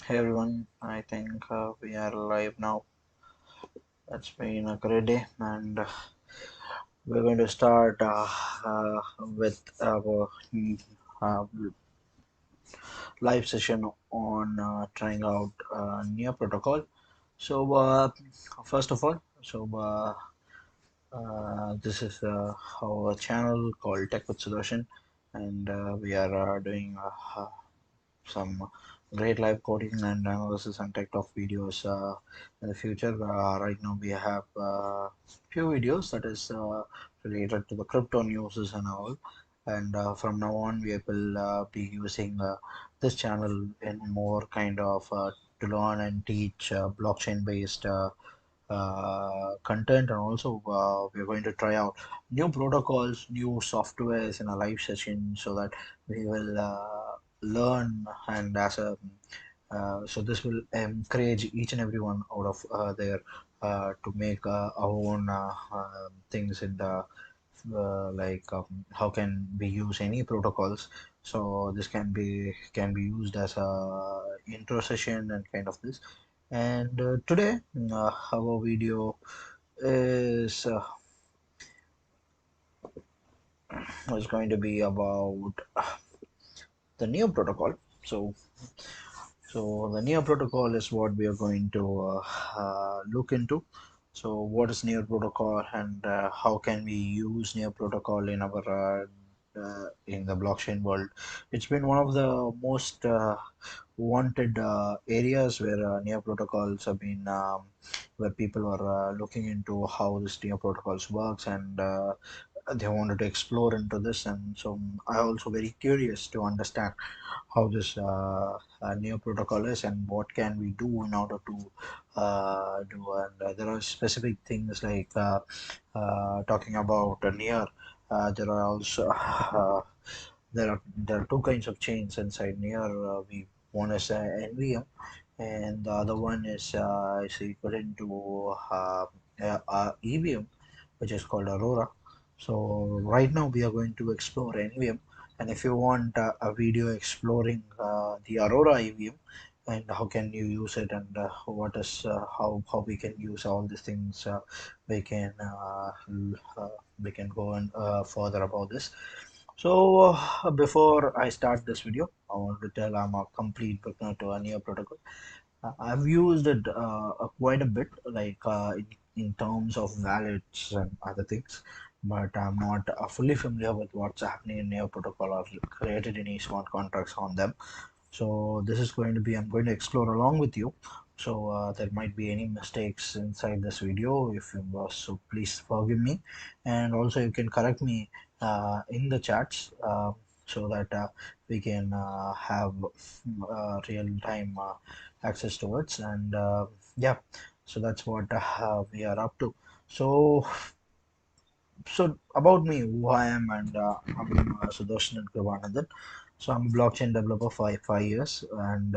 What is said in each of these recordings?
Hey everyone, I think we are live now. It's been a great day, and we're going to start with our uh, live session on trying out new protocol. So, first of all, this is our channel called Tech with Sudarshan, and we are doing some great live coding and analysis and tech talk videos in the future. Right now, we have few videos that is related to the crypto news and all. And from now on, we will be using this channel in more kind of to learn and teach blockchain based content, and also we're going to try out new protocols, new softwares in a live session so that we will learn and as a so this will encourage each and everyone out of their to make our own things in the how can we use any protocols. So this can be used as a intro session and kind of this. And today our video is going to be about the neo protocol. So the Neo protocol is what we are going to look into. So what is Neo protocol, and how can we use Neo protocol in our in the blockchain world? It's been one of the most wanted areas where Neo protocols have been where people are looking into how this Neo protocols works, and they wanted to explore into this. And so I also very curious to understand how this new protocol is and what can we do in order to do. And there are specific things like talking about near. There are also there are two kinds of chains inside near. We one is NVM, and the other one is equivalent to EVM, which is called Aurora. So right now we are going to explore NVM, and if you want a video exploring the Aurora EVM and how can you use it, and what is how we can use all these things, we can we can go and further about this. So before I start this video, I want to tell I'm a complete beginner to a new protocol. I've used it quite a bit, like in terms of wallets and other things, but I'm not fully familiar with what's happening in Neo Protocol or created any smart contracts on them. So this is going to be, I'm going to explore along with you. So there might be any mistakes inside this video. If you so please forgive me, and also you can correct me in the chats so that we can have real time access to it. And yeah, so that's what we are up to. So about me, who I am, and I'm Sudharsanan. So I'm a blockchain developer for 5 years, and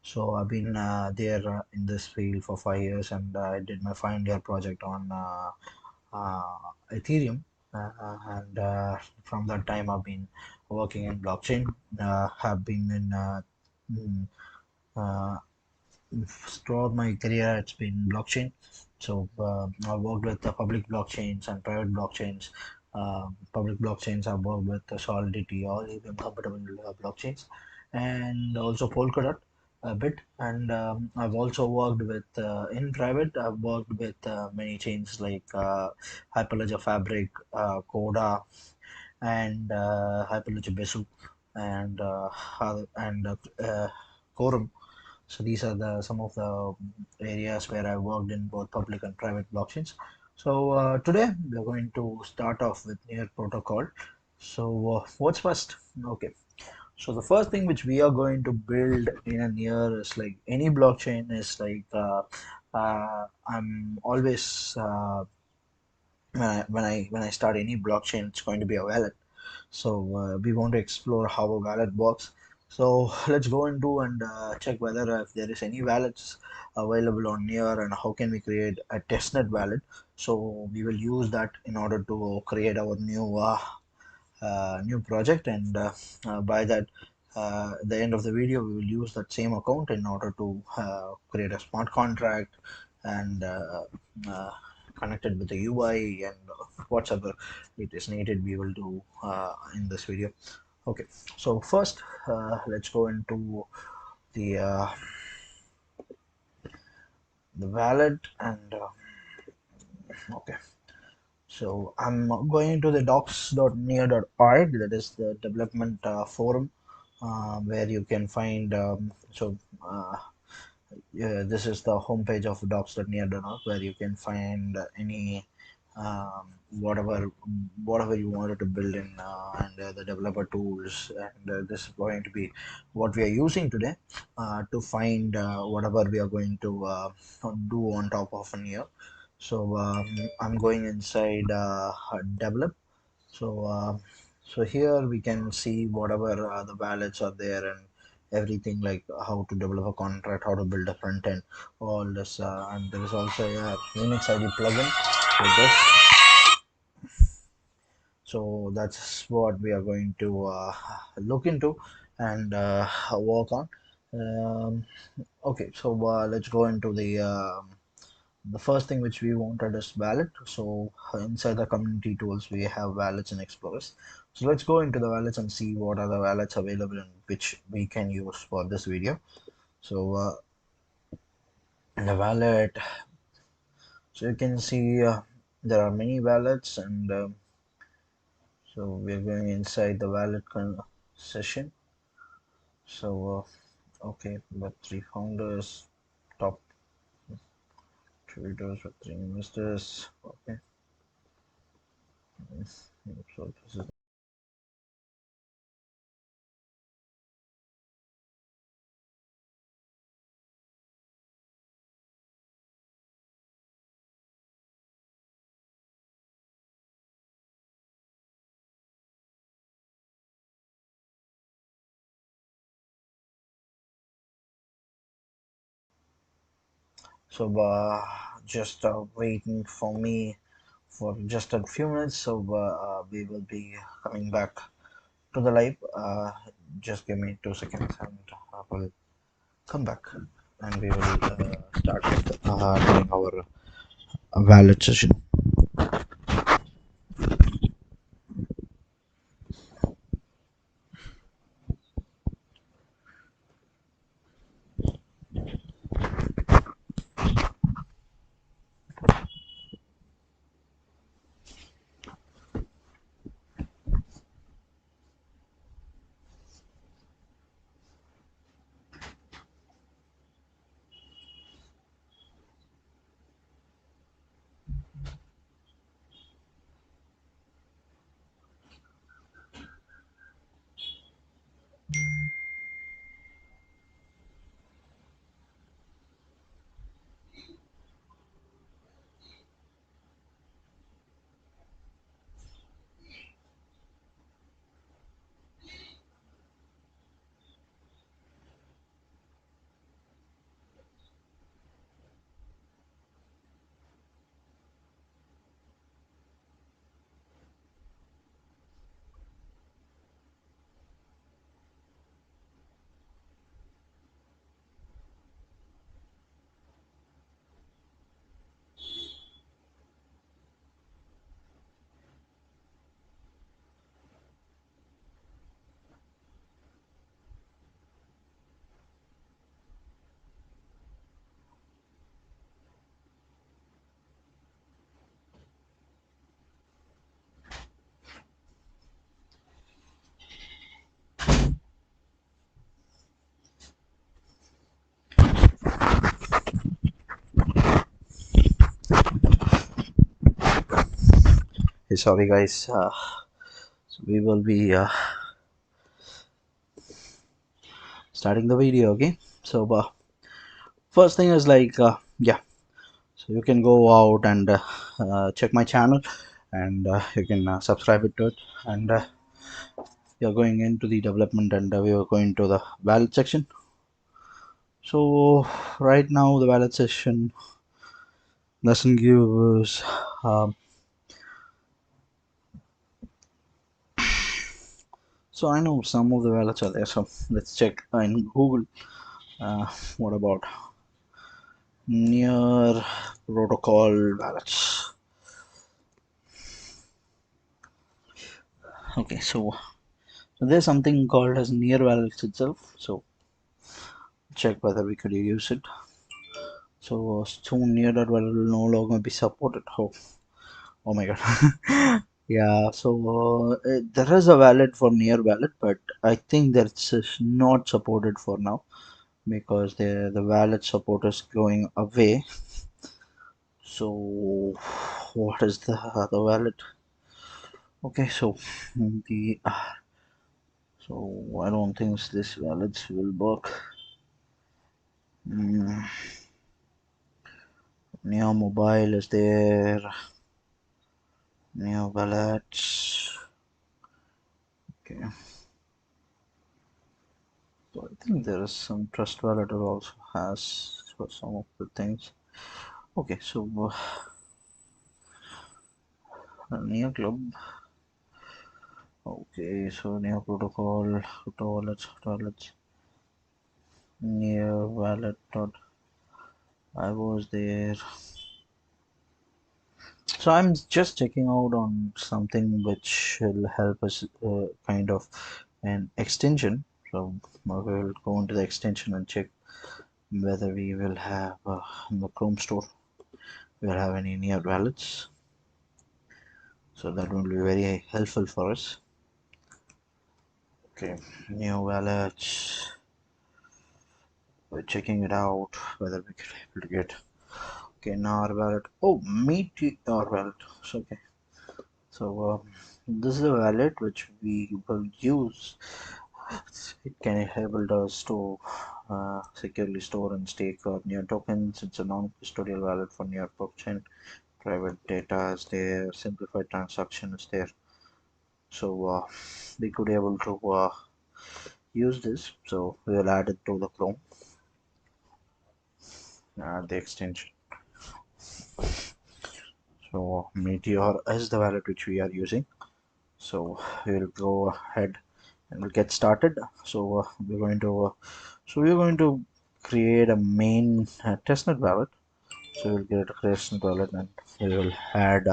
so I've been there in this field for 5 years, and I did my final year project on Ethereum, and from that time I've been working in blockchain. Have been in mm, uh, throughout my career, it's been blockchain. So I worked with the public blockchains and private blockchains. Public blockchains I worked with Solidity or even compatible blockchains, and also Polkadot a bit. And I've also worked with in private. I've worked with many chains like Hyperledger Fabric, Coda, and Hyperledger Besu, and Quorum. So these are the some of the areas where I worked in both public and private blockchains. So today we are going to start off with Near protocol. So what's first? Okay. So the first thing which we are going to build in a Near is like any blockchain is like I'm always when I start any blockchain, it's going to be a wallet. So we want to explore how a wallet works. So let's go into and check whether if there is any wallets available on here, and how can we create a testnet wallet. So we will use that in order to create our new project, and by that at the end of the video, we will use that same account in order to create a smart contract and uh, connect it with the UI and whatever it is needed, we will do in this video. Okay, so first, let's go into the uh, the wallet and okay. So I'm going to the docs.near.org, that is the development forum, where you can find yeah, this is the homepage of docs.near.org, where you can find any whatever you wanted to build in and the developer tools, and this is going to be what we are using today to find whatever we are going to do on top of an year. So I'm going inside develop. So so here we can see whatever the wallets are there and everything, like how to develop a contract, how to build a front end, all this, and there is also a Unix ID plugin with this. So that's what we are going to look into and work on. Um, okay, so let's go into the first thing which we wanted is wallet. So inside the community tools, we have wallets and explorers. So let's go into the wallets and see what are the wallets available and which we can use for this video. So the wallet, so you can see there are many wallets, and so we're going inside the wallet session. So okay, but three founders, top traders with three investors. Okay, so this is. So just waiting for me for just a few minutes. So we will be coming back to the live. Just give me 2 seconds and I will come back and we will start doing our valid session. Hey, sorry guys, so we will be starting the video. Okay, so first thing is like yeah, so you can go out and check my channel, and you can subscribe it to it, and you're going into the development, and we are going to the wallet section. So right now the wallet section doesn't give us um, So I know some of the wallets are there. So let's check in Google. Uh, what about near protocol wallets? Okay, so there's something called as near wallets itself. So check whether we could use it. So soon near that wallet will no longer be supported. Oh my god. Yeah, so there is a wallet for near wallet, but I think that's not supported for now because the wallet support is going away. So what is the other wallet? Okay, so the so I don't think this wallet will work. Mm, Neo Mobile is there. Neo Wallets. Okay, so I think there is some Trust Wallet also has for some of the things. Okay, so Neo Club. Okay, so Neo Protocol, wallets, Neo Wallet. I was there. So I'm just checking out on something which will help us kind of an extension. So we'll go into the extension and check whether we will have in the Chrome store we'll have any near wallets. So that will be very helpful for us. Okay, new wallets. We're checking it out whether we could able to get. Okay, now our wallet. Oh, meet our wallet. So, okay. So this is a wallet which we will use. It can enable us to securely store and stake our near tokens. It's a non-custodial wallet for near blockchain. Private data is there. Simplified transaction is there. So we could able to use this. So we will add it to the Chrome, the extension. So Meteor is the wallet which we are using. So we'll go ahead and we'll get started. So we're going to create a main testnet wallet. So we'll get a testnet wallet and we will add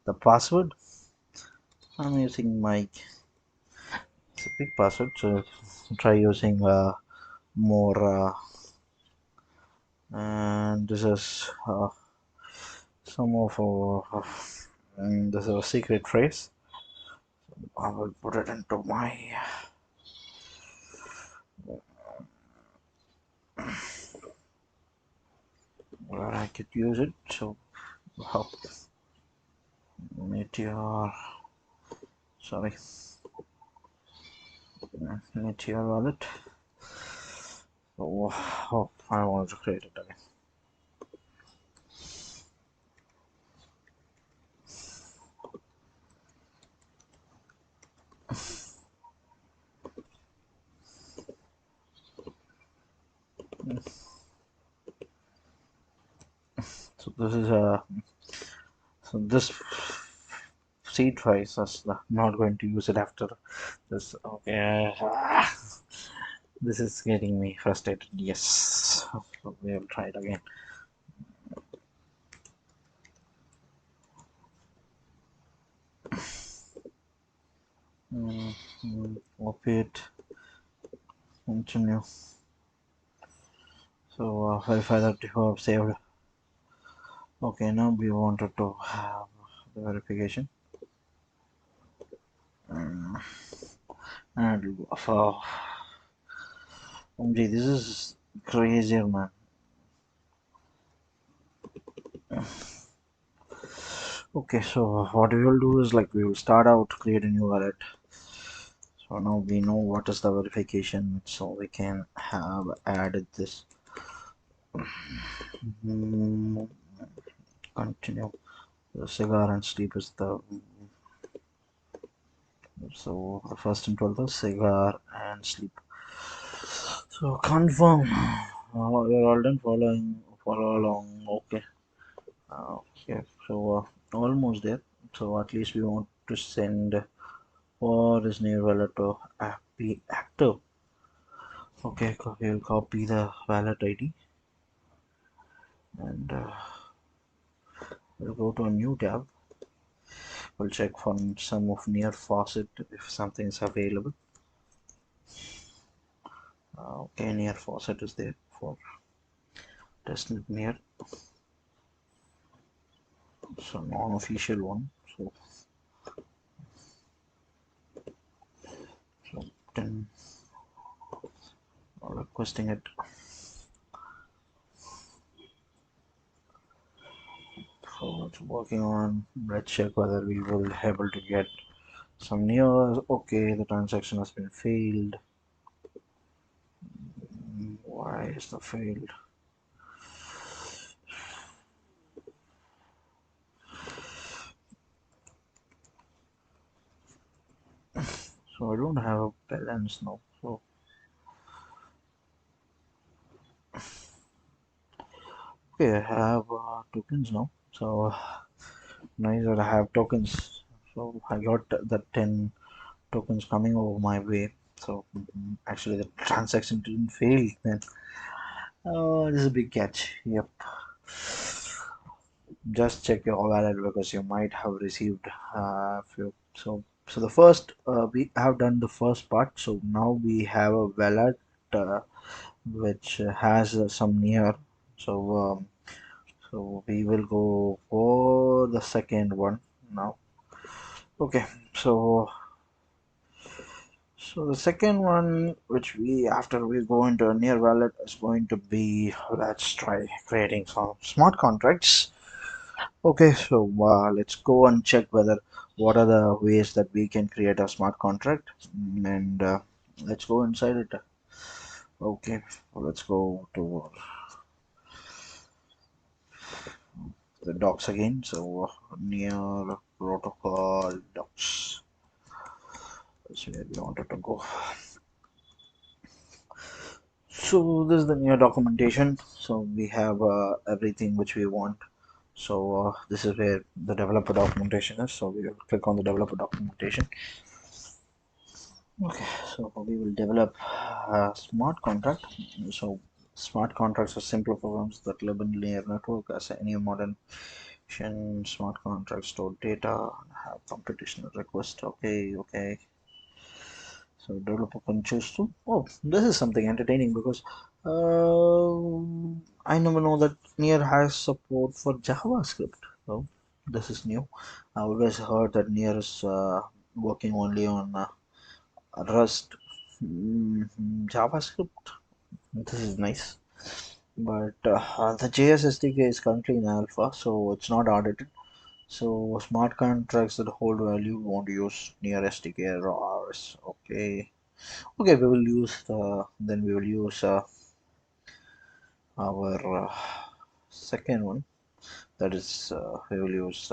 the password. I'm using my big password. So try using more and this is some of our this is a secret phrase. I will put it into my where I could use it. So how Meteor, sorry, Meteor wallet. Oh, I wanted to create it again. So this is a so this seed phrase is not going to use it after this. Okay, this is getting me frustrated. Yes, so we will try it again. Copy it, continue. So verify that you have saved. Okay, now we wanted to have the verification. And for OMG, this is crazier, man. Okay, so what we will do is like we will start out, create a new wallet. So now we know what is the verification, so we can have added this. Continue. The cigar and sleep is the so the first and 12th is cigar and sleep. So confirm. You're all done following. Follow along. Okay. Okay. So almost there. So at least we want to send for this new wallet to be active. Okay, we'll copy the wallet ID and we'll go to a new tab. We'll check for some of near faucet if something is available. Okay, near faucet is there for test near, so non-official one. So then requesting it. So it's working on. Let's check whether we will be able to get some news. Okay, the transaction has been failed. Why is the failed? So I don't have a balance now. So okay, I have tokens now. So nice that I have tokens. So I got the 10 tokens coming over my way. So actually the transaction didn't fail then. Oh, this is a big catch. Yep. Just check your wallet because you might have received few. So the first we have done the first part. So now we have a wallet which has some near. So so we will go for the second one now. Okay. So the second one, which we after we go into a near wallet, is going to be, let's try creating some smart contracts. Okay, so let's go and check whether what are the ways that we can create a smart contract, and let's go inside it. Okay, let's go to the docs again. So near protocol docs. That's where we wanted to go. So this is the new documentation. So we have everything which we want. So this is where the developer documentation is. So we will click on the developer documentation. Okay, so we will develop a smart contract. So smart contracts are simple programs that live in linear network as any modern smart contracts store data, have computational request. Okay, okay. So developer can choose to. Oh, this is something entertaining because I never know that Near has support for JavaScript. So this is new. I always heard that Near is working only on Rust, JavaScript. This is nice, but the JS SDK is currently in alpha, so it's not audited. So smart contracts that hold value won't use Near SDK or RS. Okay. Okay, we will use the then we will use our second one. That is, we will use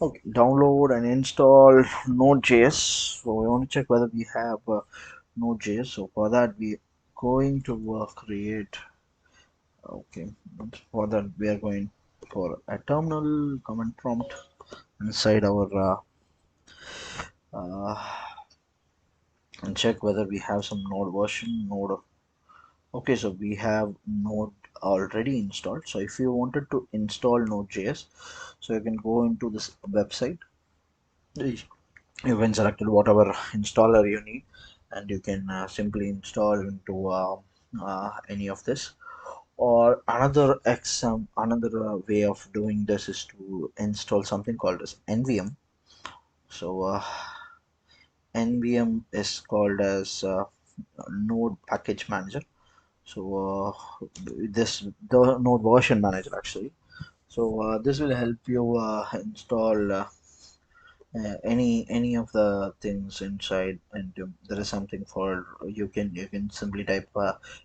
okay, download and install Node.js. So we want to check whether we have Node.js. So for that, we going to create. Okay, for that we are going for a terminal command prompt inside our uh, and check whether we have some Node version. Node. Okay, so we have Node already installed. So if you wanted to install Node.js, so you can go into this website. You can select whatever installer you need, and you can simply install into any of this. Or another way of doing this is to install something called as NVM. So NVM is called as Node Package Manager. So this the Node version manager actually. So this will help you install any of the things inside, and there is something for you can simply type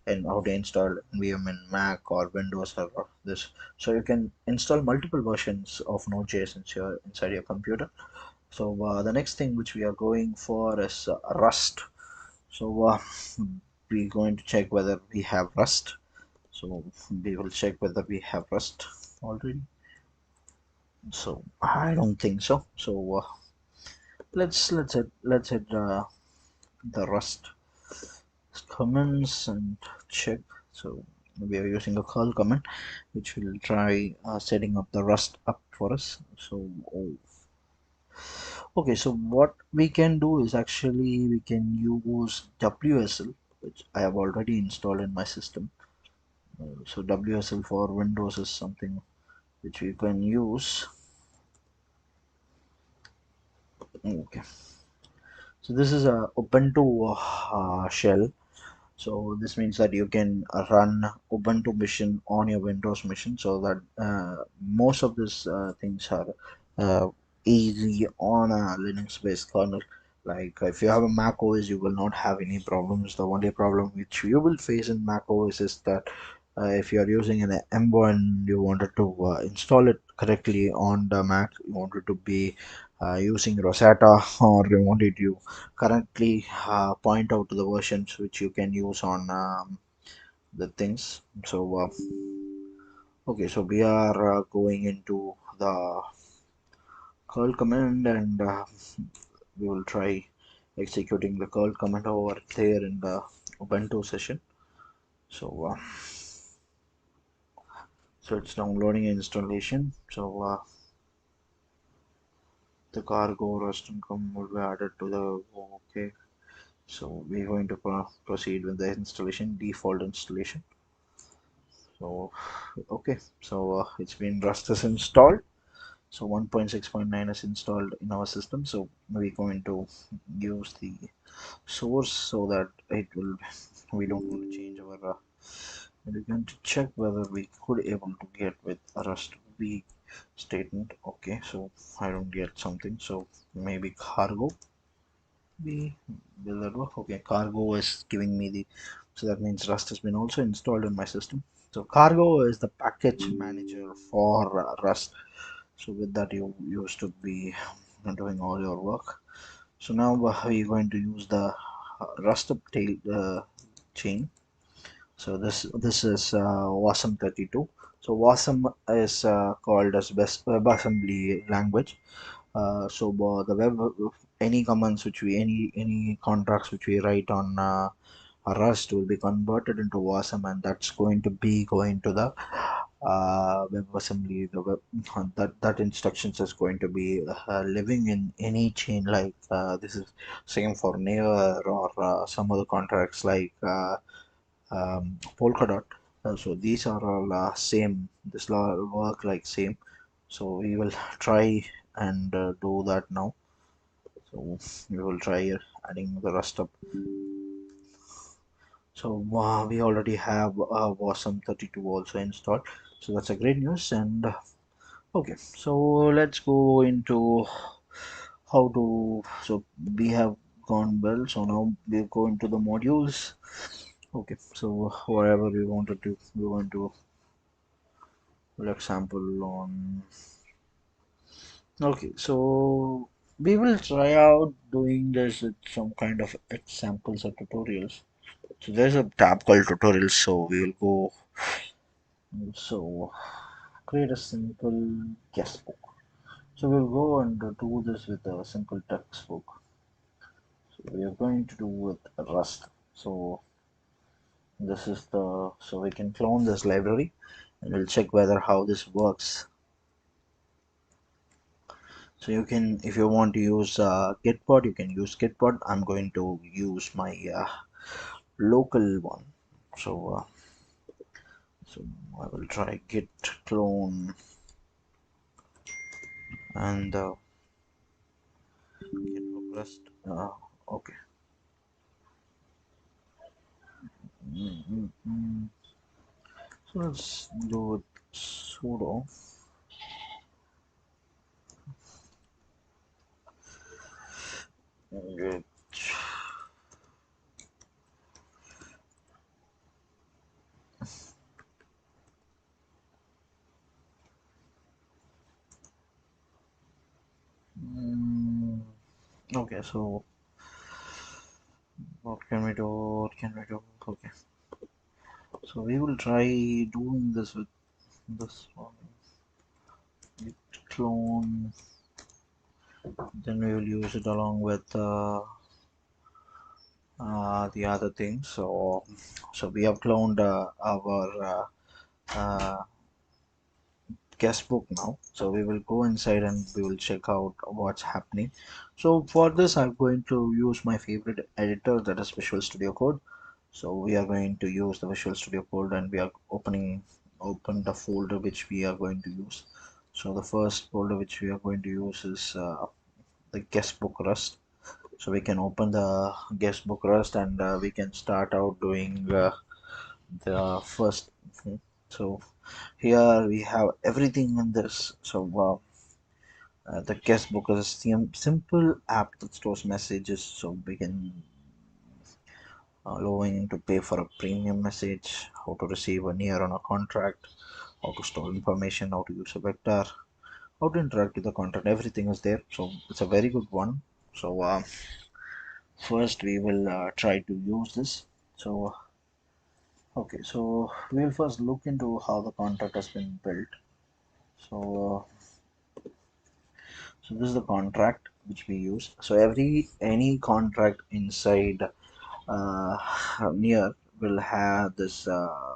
and how to install VM in Mac or Windows or this. So you can install multiple versions of Node.js inside your computer. So the next thing which we are going for is Rust. So we're going to check whether we have Rust. So we will check whether we have Rust already. So I don't think so. So let's hit the Rust commands and check. So we are using a curl command, which will try setting up the Rust up for us. So oh, okay, so what we can do is actually we can use WSL, which I have already installed in my system. So WSL for Windows is something which we can use. Okay, so this is a Ubuntu shell. So this means that you can run Ubuntu machine on your Windows machine, so that most of these things are uh, easy on a Linux-based kernel. Like if you have a Mac OS, you will not have any problems. The only problem which you will face in Mac OS is that if you are using an M1, you wanted to install it correctly on the Mac, you wanted to be using Rosetta, or you wanted to currently point out the versions which you can use on the things. So okay, so we are going into the curl command, and we will try executing the curl command over there in the Ubuntu session. So so it's downloading installation. So the cargo rust income will be added to the okay. So we're going to proceed with the installation, default installation. So okay, so it's been Rust is installed. So 1.6.9 is installed in our system. So we're going to use the source so that it will. We don't want to change our. We're going to check whether we could able to get with a Rust V statement. Okay, so I don't get something. So maybe cargo. B will that work? Okay, cargo is giving me the. So that means Rust has been also installed in my system. So cargo is the package manager for Rust. So with that you used to be doing all your work. So now we're going to use the Rust update chain. So this is Wasm32. So Wasm is called as best WebAssembly language. So the web any commands which we any contracts which we write on Rust will be converted into Wasm, and that's going to be going to the WebAssembly. The web that instructions is going to be living in any chain, like this is same for near or some other contracts like Polkadot. So these are all same. This will work like same. So we will try and do that now. So we will try adding the rest up. So we already have Wasm 32 also installed. So that's a great news. And okay, so let's go into how to. So we have gone well. So now we go into the modules. Okay, so whatever we wanted to, we want to, for example, on. Okay, so we will try out doing this with some kind of examples or tutorials. So there's a tab called tutorials, so we will go. So create a simple guest book. So we'll go and do this with a simple textbook. So we are going to do with Rust. So this is the so we can clone this library, and we'll check whether how this works. So you can, if you want to use Gitpod, you can use Gitpod. I'm going to use my local one. So so I will try git clone and git request. Okay. Mm, mm, mm. So let's do it sudo git. Mm, okay, so what can we do? What can we do? Okay, so we will try doing this with this one. clone, then we will use it along with the other things. So we have cloned our uh, guest book now. So we will go inside and we will check out what's happening. So for this, I'm going to use my favorite editor, that is Visual Studio Code. So we are going to use the Visual Studio Code, and we are open the folder which we are going to use. So the first folder which we are going to use is the guestbook Rust. So we can open the guestbook Rust, and we can start out doing the first. So here we have everything in this. So the guestbook is a simple app that stores messages, so we can allowing to pay for a premium message, how to receive a near on a contract, how to store information, how to use a vector, how to interact with the content. Everything is there, so it's a very good one. So first we will try to use this. So okay, so we will first look into how the contract has been built. So so this is the contract which we use. So any contract inside uh, near will have this near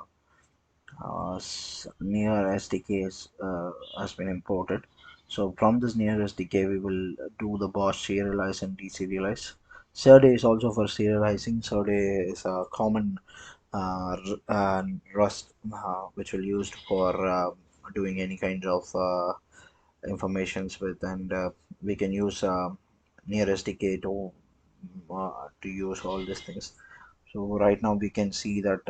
SDK has been imported. So from this near SDK, we will do the boss serialize and deserialize. Serde is also for serializing. Serde is a common Rust which will used for doing any kind of informations with, and we can use near SDK to use all these things. So right now we can see that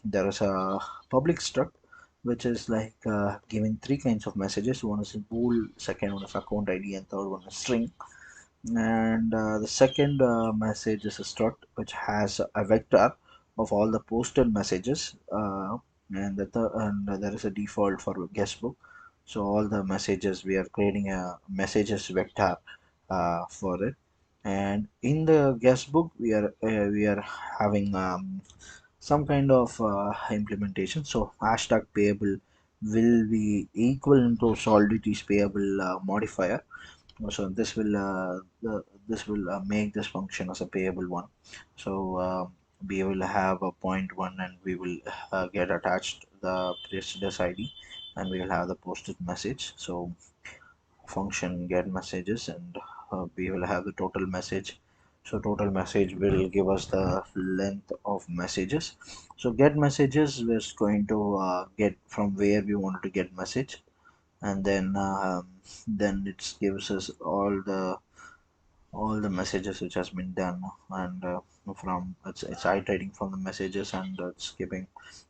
there is a public struct which is like giving three kinds of messages. One is in bool, second one is account ID, and third one is string. And the second message is a struct which has a vector of all the posted messages, and there is a default for guestbook. So all the messages, we are creating a messages vector for it. And in the guestbook we are having some kind of implementation. So hashtag payable will be equal to solidity's payable modifier. So this will make this function as a payable one. So we will have a point one, and we will get attached the this ID, and we will have the posted message. So function get messages, and we will have the total message. So total message will give us the length of messages. So get messages is going to get from where we wanted to get message, and then it gives us all the messages which has been done, and from it's iterating from the messages, and it's giving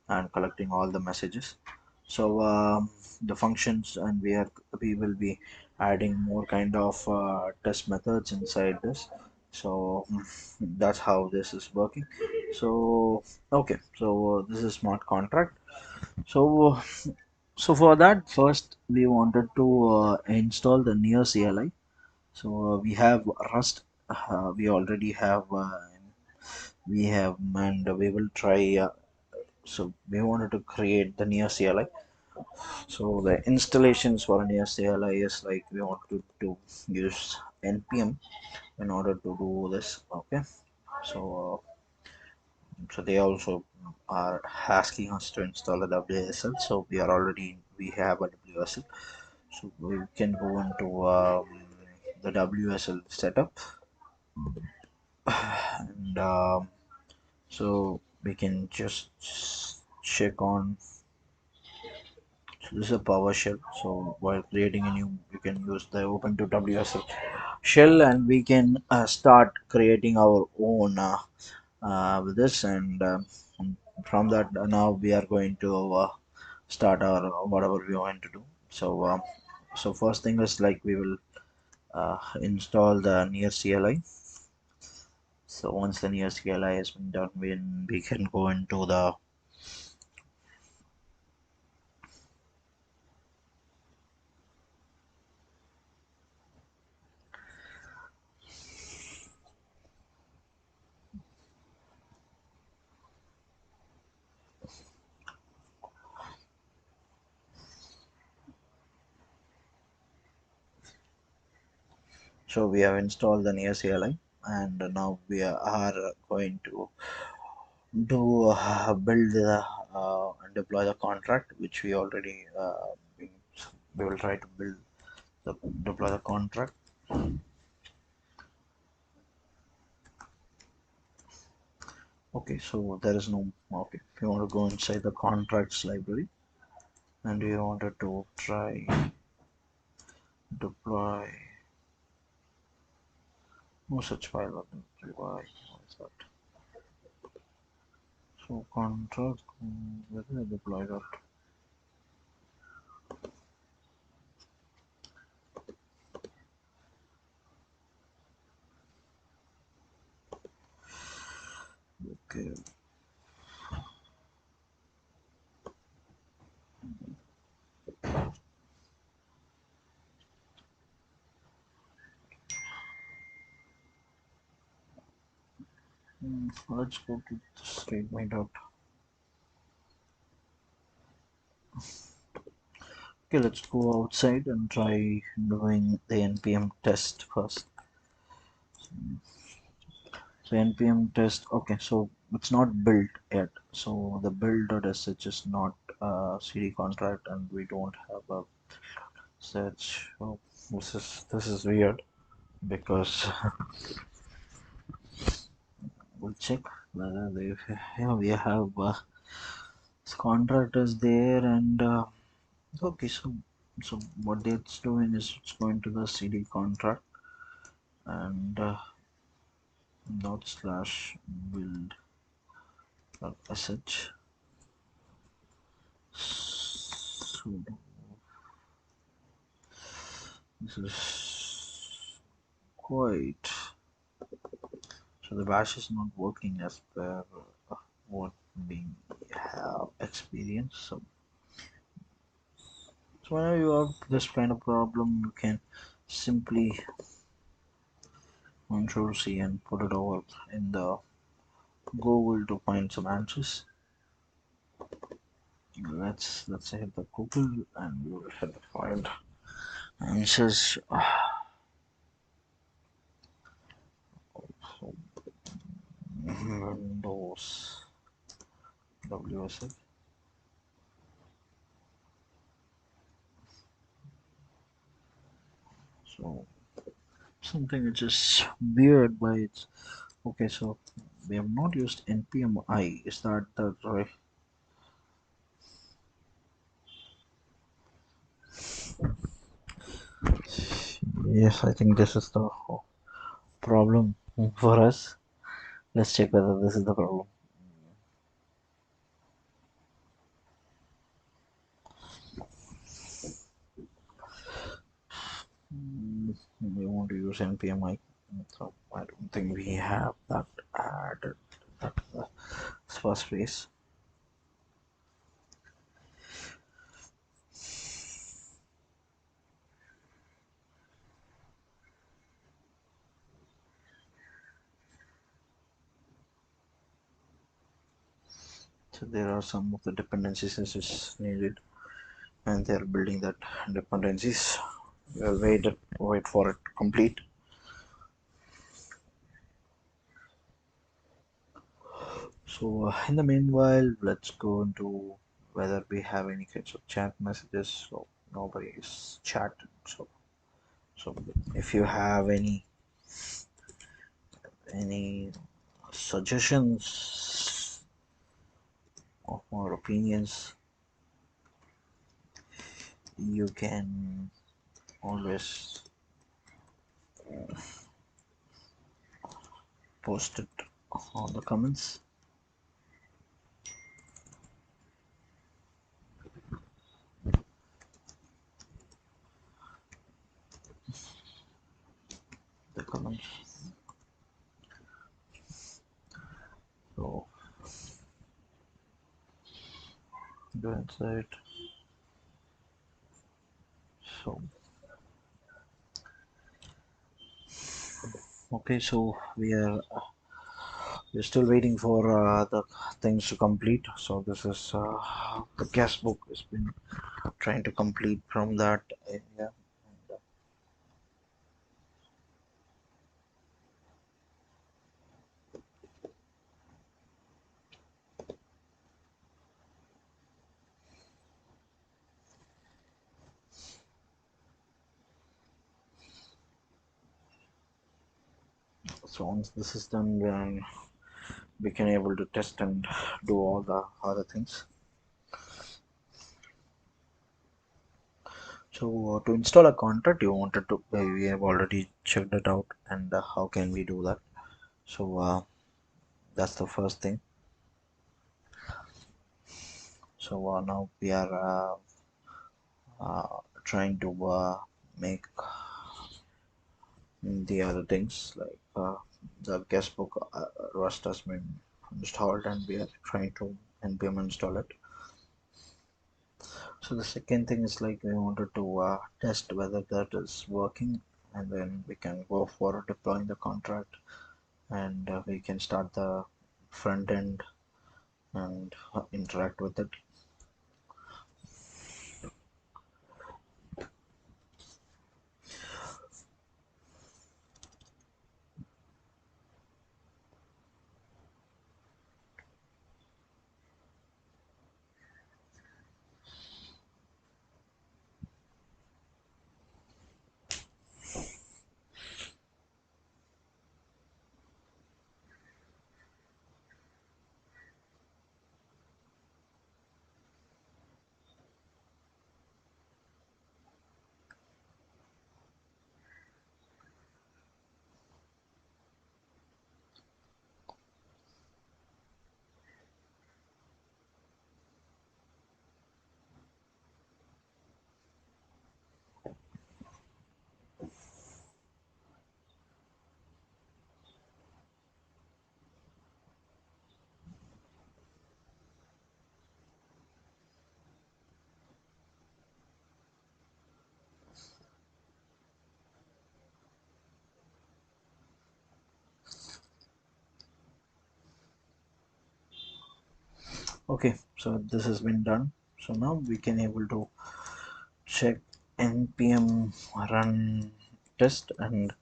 and collecting all the messages. So the functions, and we will be adding more kind of test methods inside this. So that's how this is working. So okay, so this is smart contract. So so for that, first we wanted to install the near CLI. So we have Rust. We already have. We have, and we will try. So we wanted to create the near CLI. So the installations for near CLI is like we want to use npm in order to do this. Okay. So so they also are asking us to install the WSL. So we have a WSL. So we can go into the WSL setup, and so we can just check on. So this is a PowerShell. So while creating a new, you can use the open to WSL shell, and we can start creating our own with this, and from that now we are going to start our whatever we want to do. So so first thing is like we will install the near CLI. So once the near CLI has been done, we can go into the So we have installed the near CLI, and now we are going to build and deploy the contract, which we already we will try to build the deploy the contract. Okay, so there is no. Okay, if you want to go inside the contracts library and you wanted to try deploy no such file, why is that? So contract, where did I deploy that? Okay. Let's go to the statement out. Okay, let's go outside and try doing the npm test first. So npm test. Okay, so it's not built yet. So the build.sh is not a CD contract, and we don't have a such. Oh, this is weird because we'll check whether they yeah we have contract is there and okay, so what it's doing is it's going to the CD contract and dot slash build sh. So this is quite, so the bash is not working as per what we have experienced. So whenever you have this kind of problem, you can simply control C and put it over in the Google to find some answers. Let's hit the Google and we will hit the find answers. So Windows WSF. So something which is weird by its. Okay, so we have not used npmi. Is that the right? Yes, I think this is the problem for us. Let's check whether this is the problem. We want to use npmi, so I don't think we have that added. That first phrase. So there are some of the dependencies which is needed, and they are building that dependencies. We'll wait for it to complete. So in the meanwhile, let's go into whether we have any kinds of chat messages. So nobody is chatting. So if you have any suggestions or opinions, you can always post it on the comments. The comments. So that's it. So okay, so we're still waiting for the things to complete. So this is the guest book has been trying to complete from that area. So once this is done, then we can able to test and do all the other things. So to install a contract, you wanted to, we have already checked it out, and how can we do that? So that's the first thing. So now we are trying to make the other things like the guestbook Rust has been installed, and we are trying to npm install it. So the second thing is like we wanted to test whether that is working, and then we can go for deploying the contract, and we can start the front end and interact with it. Okay, so this has been done. So now we can able to check npm run test and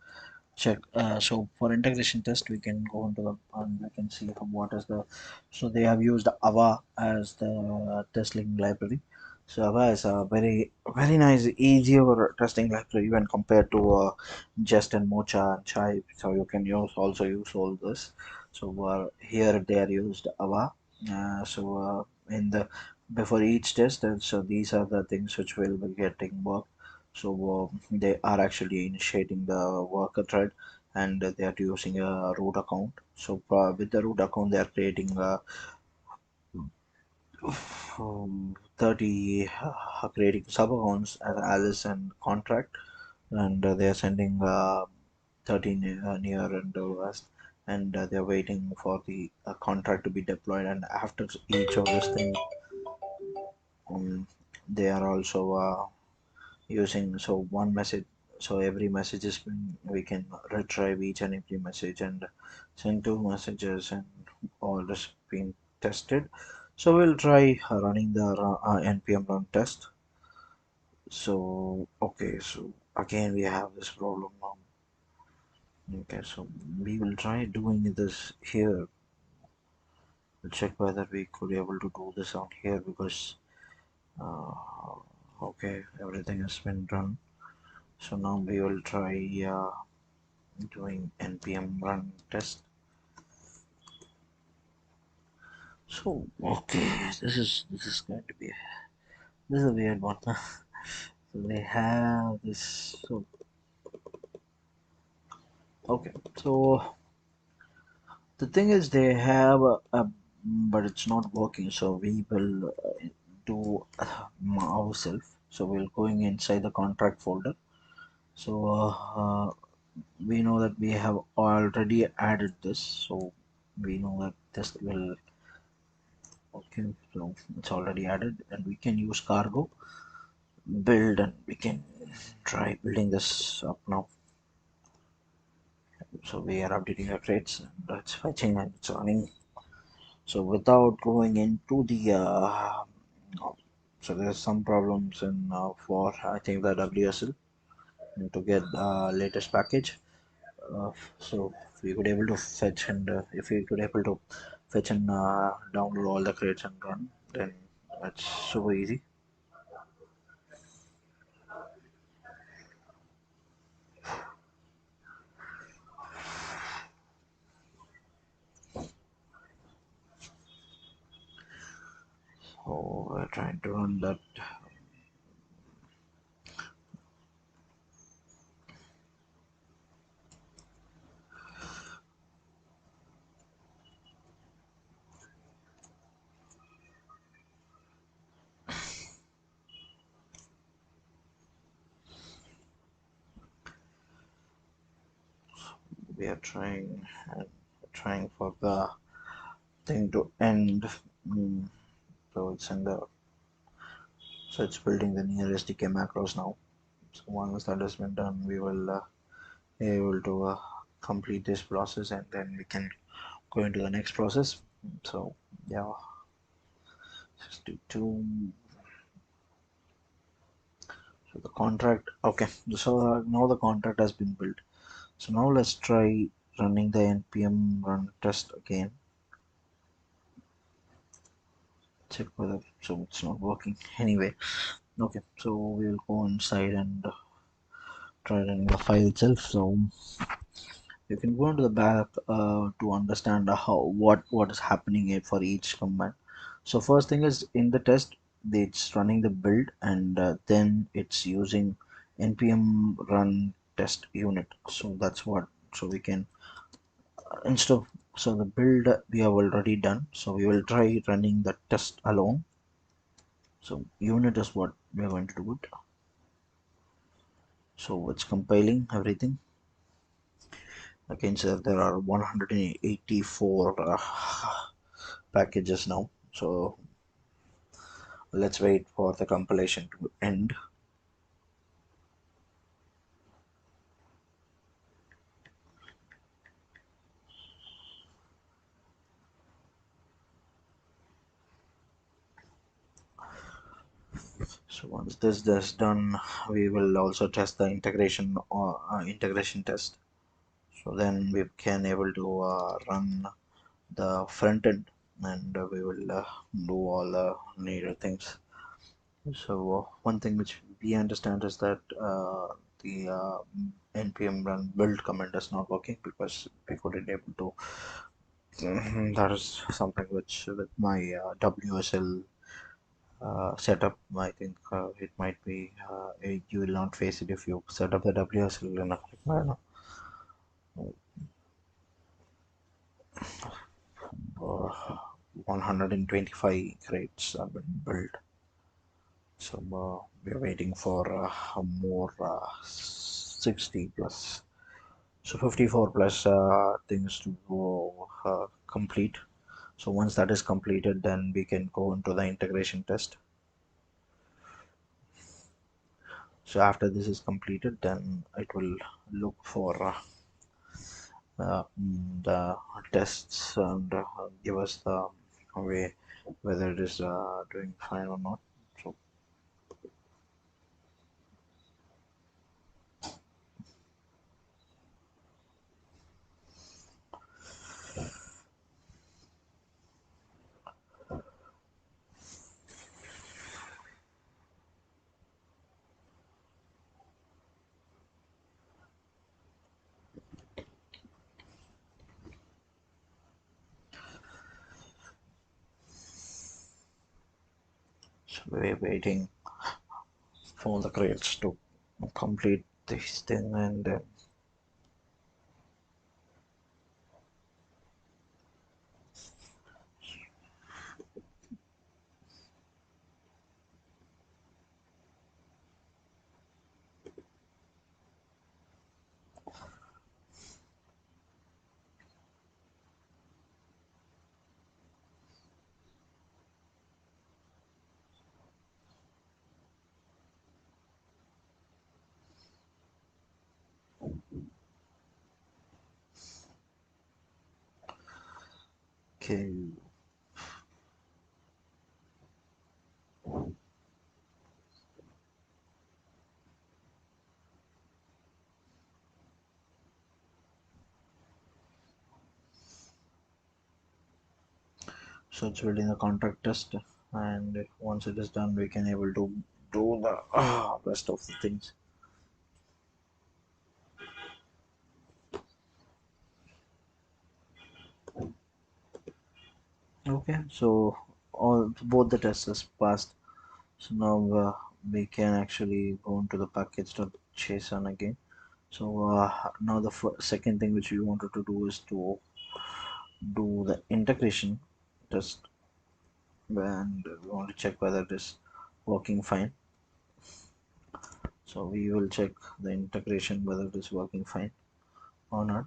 check. So for integration test, we can go into the and we can see what is the. So they have used ava as the testing library. So ava is a very nice, easier testing library when compared to jest and mocha and chai. So you can use all this. So here they are used ava. In the before each test, and so these are the things which will be getting work. So they are actually initiating the worker thread, and they are using a root account. So with the root account, they are creating 30 creating sub accounts as Alice and contract, and they are sending 13 near and west, and they are waiting for the contract to be deployed. And after each of this thing, um, they are also using so one message. So every message is been, we can retrieve each and every message and send two messages, and all this being tested. So we'll try running the npm run test. So okay, so again we have this problem now. Okay, so we will try doing this here. We'll check whether we could be able to do this on here, because uh, okay, everything has been done. So now we will try doing npm run test. So okay, this is going to be, this is a weird one. So they have this. So okay, so the thing is they have but it's not working. So we will do ourselves. So we're going inside the contract folder. So we know that we have already added this. So we know that this will, okay, so it's already added, and we can use cargo build, and we can try building this up now. So we are updating our crates, and it's fetching and it's running. So without going into the so there's some problems in for I think the WSL to get latest package. uh, so we could able to fetch, and if we could able to fetch and download all the crates and run, then that's so easy. trying to run that. We are trying for the thing to end. Mm, so it's in the so it's building the nearest decay macros now. So once that has been done, we will be able to complete this process, and then we can go into the next process. So yeah, 62. So the contract, okay. So now the contract has been built. So now let's try running the npm run test again. Check whether so it's not working anyway. Okay, so we will go inside and try running the file itself. So you can go into the back to understand how what is happening here for each command. So first thing is in the test it's running the build, and then it's using npm run test unit. So that's what, so we can instead of, so the build we have already done, so we will try running the test alone. So unit is what we are going to do it. So it's compiling everything. Again, so there are 184 packages now. So let's wait for the compilation to end. So once this is done, we will also test the integration or integration test. So then we can able to run the front end, and we will do all the needed things. So one thing which we understand is that the npm run build command is not working because we couldn't able to. That is something which with my WSL setup, I think it might be you will not face it if you set up the WSL in a correct manner. 125 crates have been built. So we're waiting for more 60 plus. So 54 plus things to go complete. So once that is completed, then we can go into the integration test. So after this is completed, then it will look for the tests and give us the way whether it is doing fine or not. So we're waiting for the crates to complete this thing, and okay. So it's building the contract test, and once it is done, we can able to do the rest of the things. Okay, so all both the tests is passed. So now we can actually go into the package.json again. So now the second thing which we wanted to do is to do the integration test, and we want to check whether it is working fine. So we will check the integration whether it is working fine or not.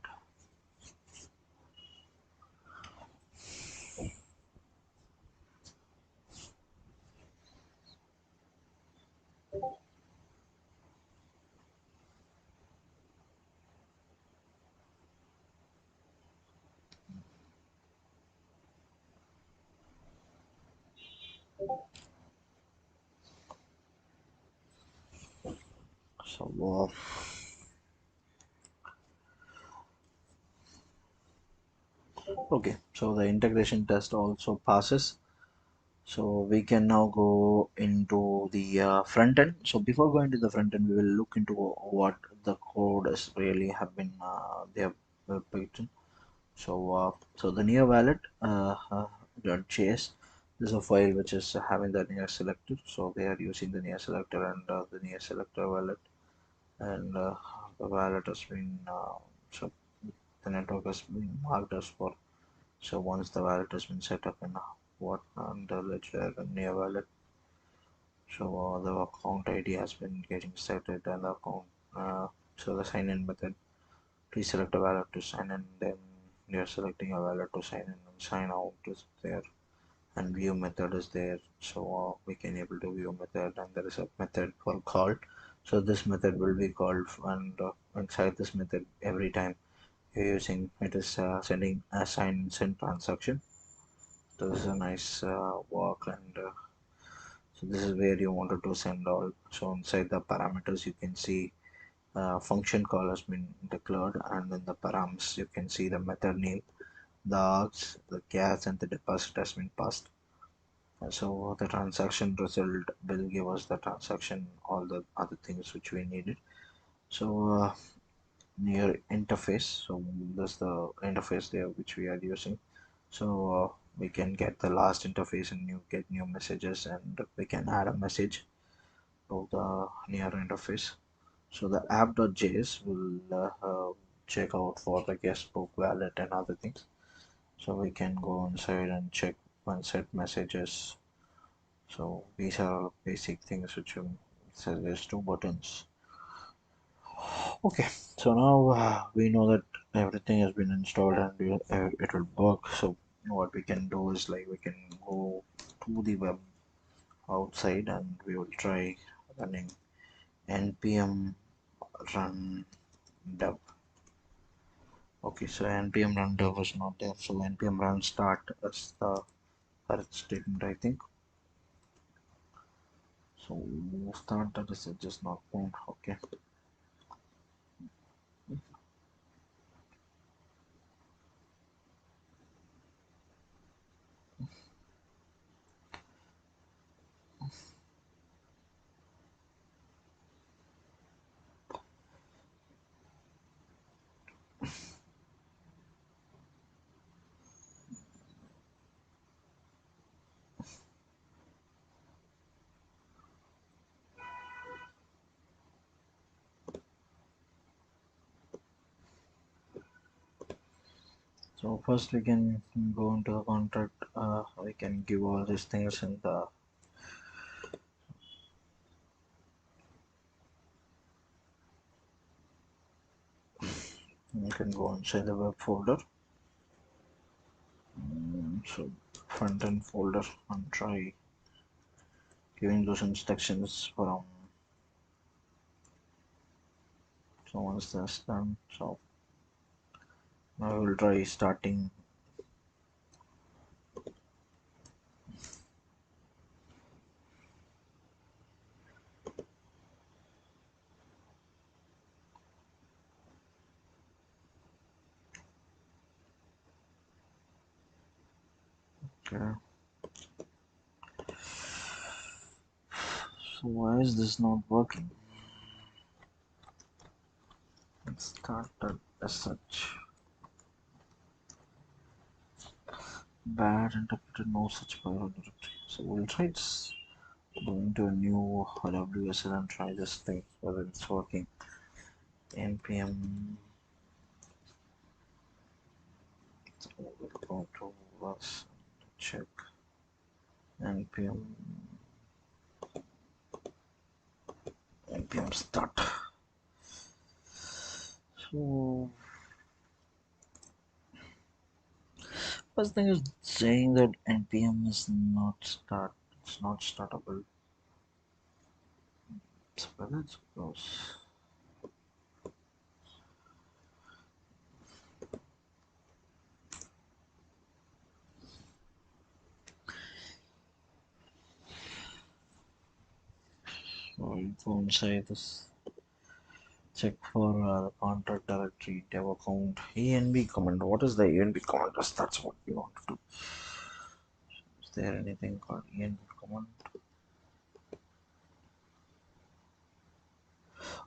So okay, so the integration test also passes. So we can now go into the front end. So before going to the front end, we will look into what the code is really have been they have built in. So the near wallet .js, this is a file which is having the near selector. So they are using the near selector and the near selector wallet, and the wallet has been so the network has been marked as for. So once the wallet has been set up in what and the ledger and near wallet, so the account ID has been getting set and the account. So the sign in method, please select a wallet to sign in, then you're selecting a wallet to sign in, and sign out is there, and view method is there. So we can able to view method, and there is a method for call. So this method will be called, and inside this method every time you're using it is sending a sign send transaction. So this is a nice work, and so this is where you wanted to send all. So inside the parameters you can see function call has been declared, and in the params you can see the method name, the args, the gas, and the deposit has been passed. So the transaction result will give us the transaction, all the other things which we needed. So near interface, so that's the interface there which we are using. So we can get the last interface and you get new messages, and we can add a message to the near interface. So the app.js will check out for the guest book wallet and other things. So we can go inside and check one set messages. So these are basic things which you suggest two buttons. Okay, so now we know that everything has been installed and it will work. So what we can do is like we can go to the web outside and we will try running npm run dev. Okay, so npm run dev is not there, so npm run start is the correct statement, I think. So start, that is just not found. Okay, so first we can go into the contract. We can give all these things in the you can go inside the web folder. So front end folder and try giving those instructions from. So once that's done, so now we will try starting. Okay, so why is this not working? It started as such. Bad interpreted, no such file or directory. So we'll try this. Go into a new WSL and try this thing whether it's working. npm, we'll go to us, check npm, npm start. So first thing is saying that npm is not start, it's not startable. So let's close. So you go inside this, check for the contact directory, dev account, env command. What is the env command? That's what we want to do. Is there anything called env command?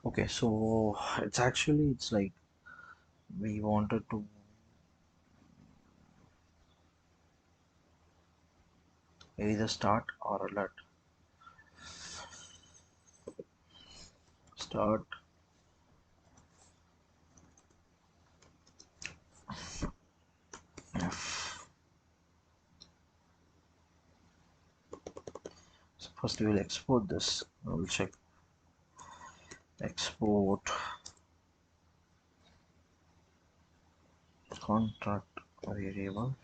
Okay, so it's actually it's like we wanted to either start or alert. Start F. So first we will export this. We'll check export contract variable.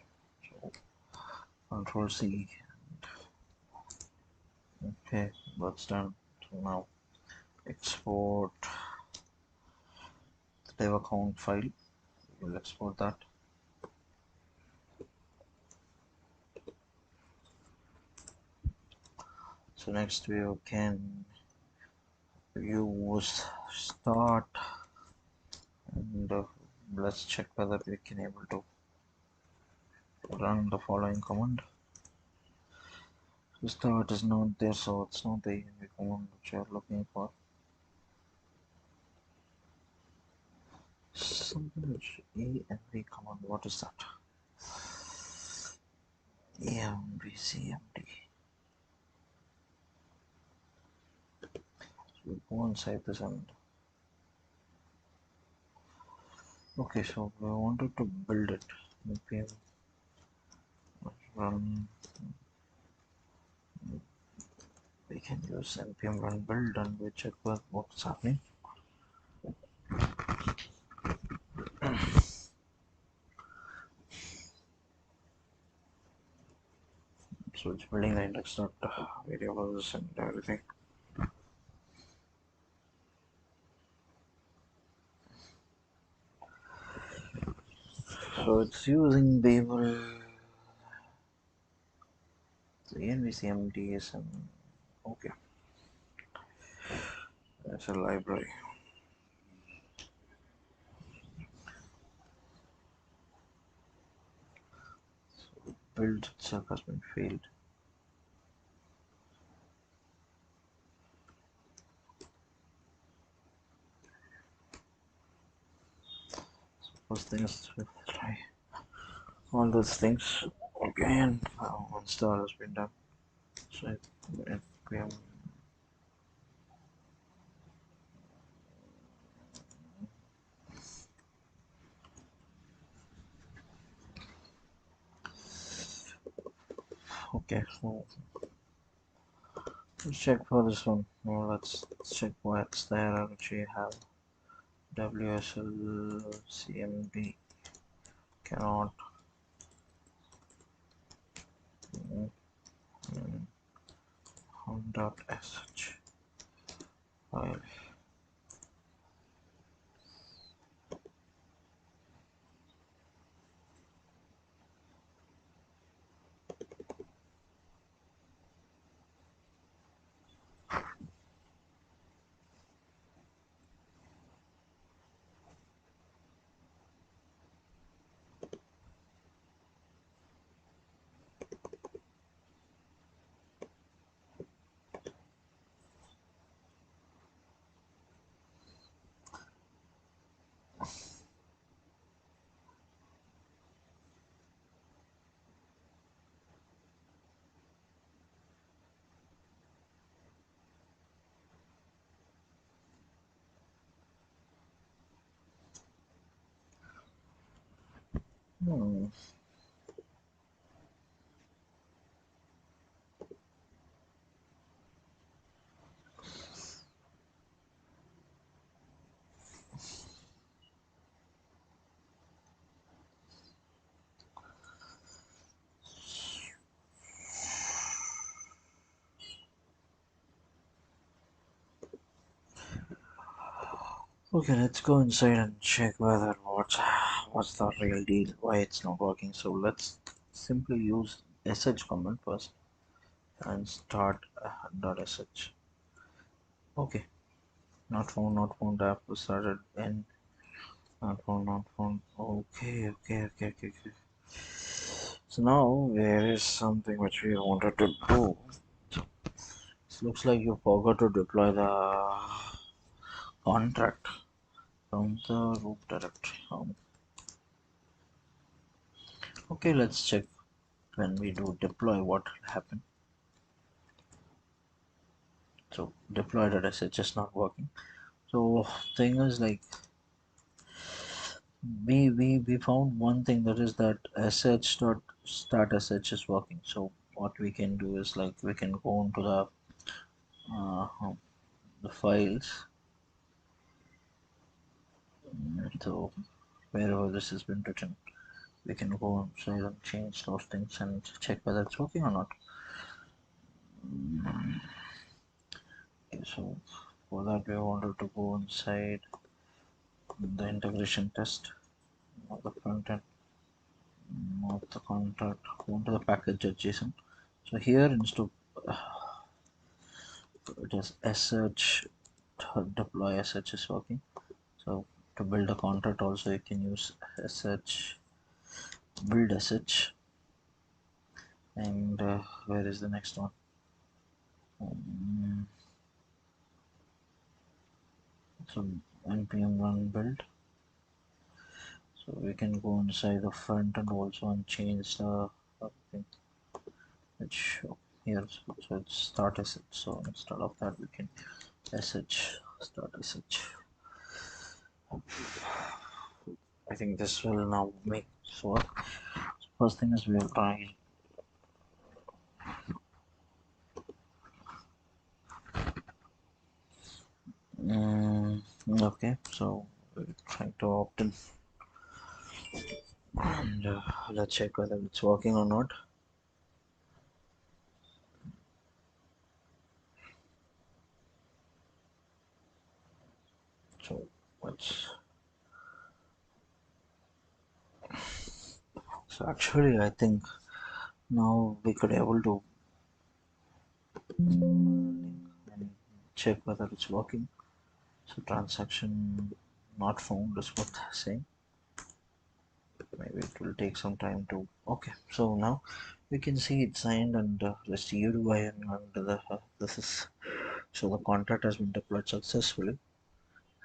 So Control C. Okay, that's done. So now export the dev account file. We'll export that. So next we can use start and let's check whether we can able to run the following command. So start is not there, so it's not the env command which you're looking for. Something which env command, what is that? Cmd. So we go inside this and okay, so we wanted to build it. npm run, we can use npm run build and we check what's happening. So it's building the index dot variables and everything. So it's using Babel, the NVCMD is an okay. That's a library. So build itself has been failed. So first thing is to try all those things again. Install has been done. So npm okay, so let's check for this one. Well, let's check what's there which we have. WSL CMD cannot home.sh file. Hmm. Okay, let's go inside and check whether what's the real deal, why it's not working. So let's simply use sh command first and start .sh. Okay, not found app was started and not found, not found. Okay. So now there is something which we wanted to do. So it looks like you forgot to deploy the contract from the root directory. Okay, let's check when we do deploy what will happen. So deploy.sh is not working. So thing is like we found one thing, that is that sh dot start sh is working. So what we can do is like we can go into the files. So wherever this has been written, we can go inside and change those things and check whether it's working or not. Okay, so for that we wanted to go inside the integration test, not the front end, not the contract, go into the package.json. So here instead of it is sh deploy sh is working. So to build a contract also you can use sh build sh. And where is the next one? um, so npm run build. So we can go inside the front and also and change the thing which here, so it's start sh. So instead of that we can sh start sh. I think this will now make so first thing is we will try. Okay, so we're trying to opt in and let's check whether it's working or not. So let's. So actually, I think now we could able to and check whether it's working. So transaction not found is what they're saying. Maybe it will take some time to. Okay, so now we can see it's signed and received by and the this is so the contract has been deployed successfully.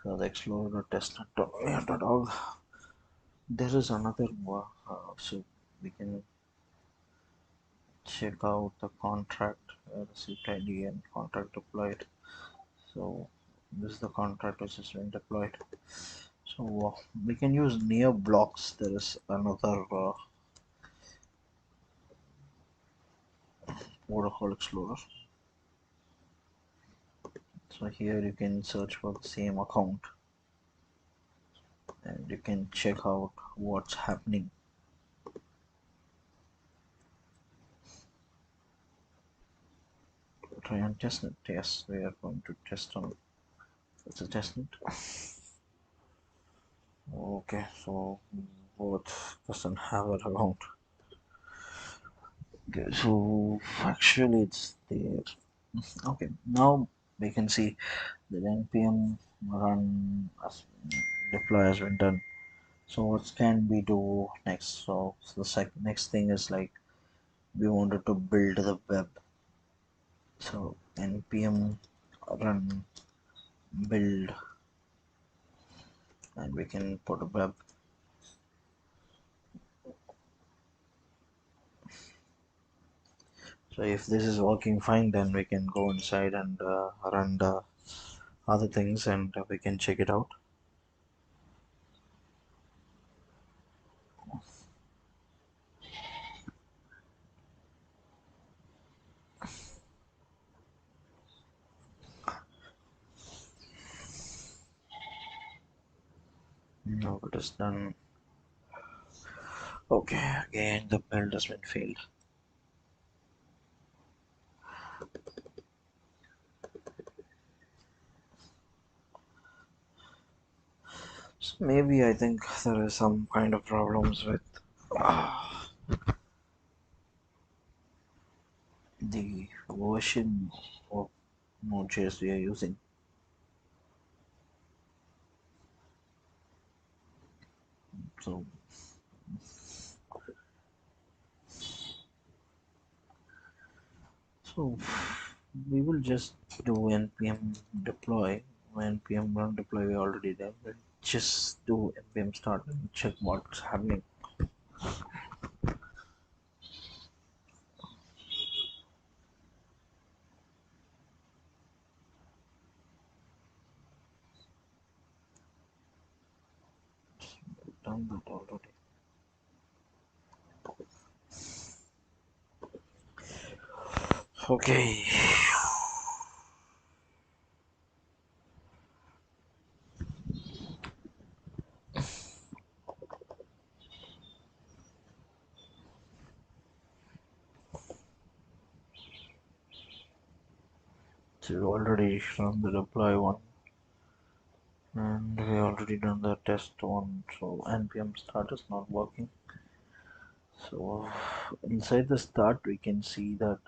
So the explorer testnet.org. There is another so we can check out the contract receipt ID and contract deployed. So this is the contract which has been deployed. So we can use near blocks. There is another protocol explorer. So here you can search for the same account and you can check out what's happening. Try on testnet. Yes, we are going to test on. It's a testnet. Okay, so what doesn't have it around. Okay, so actually it's there. Okay, now we can see the npm run as deploy has been done. So what can we do next? So the next thing is like we wanted to build the web. So npm run build and we can put a web. So if this is working fine, then we can go inside and run the other things and we can check it out. Now it is done. Okay, again the build has been failed. So maybe I think there is some kind of problems with the version of Node.js we are using. So, so we will just do npm deploy. Npm run deploy we already done. We'll just do npm start and check what's happening. We've done that already. Okay. So we already run the deploy one, and we already done the test one. So npm start is not working. So inside the start we can see that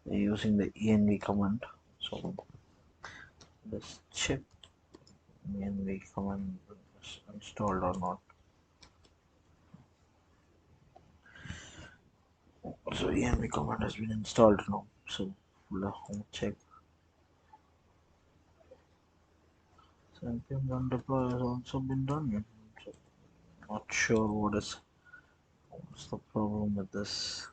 we're using the env command. So let's check env command is installed or not. So env command has been installed now. So let's check. So npm run deploy has also been done. So not sure what's the problem with this.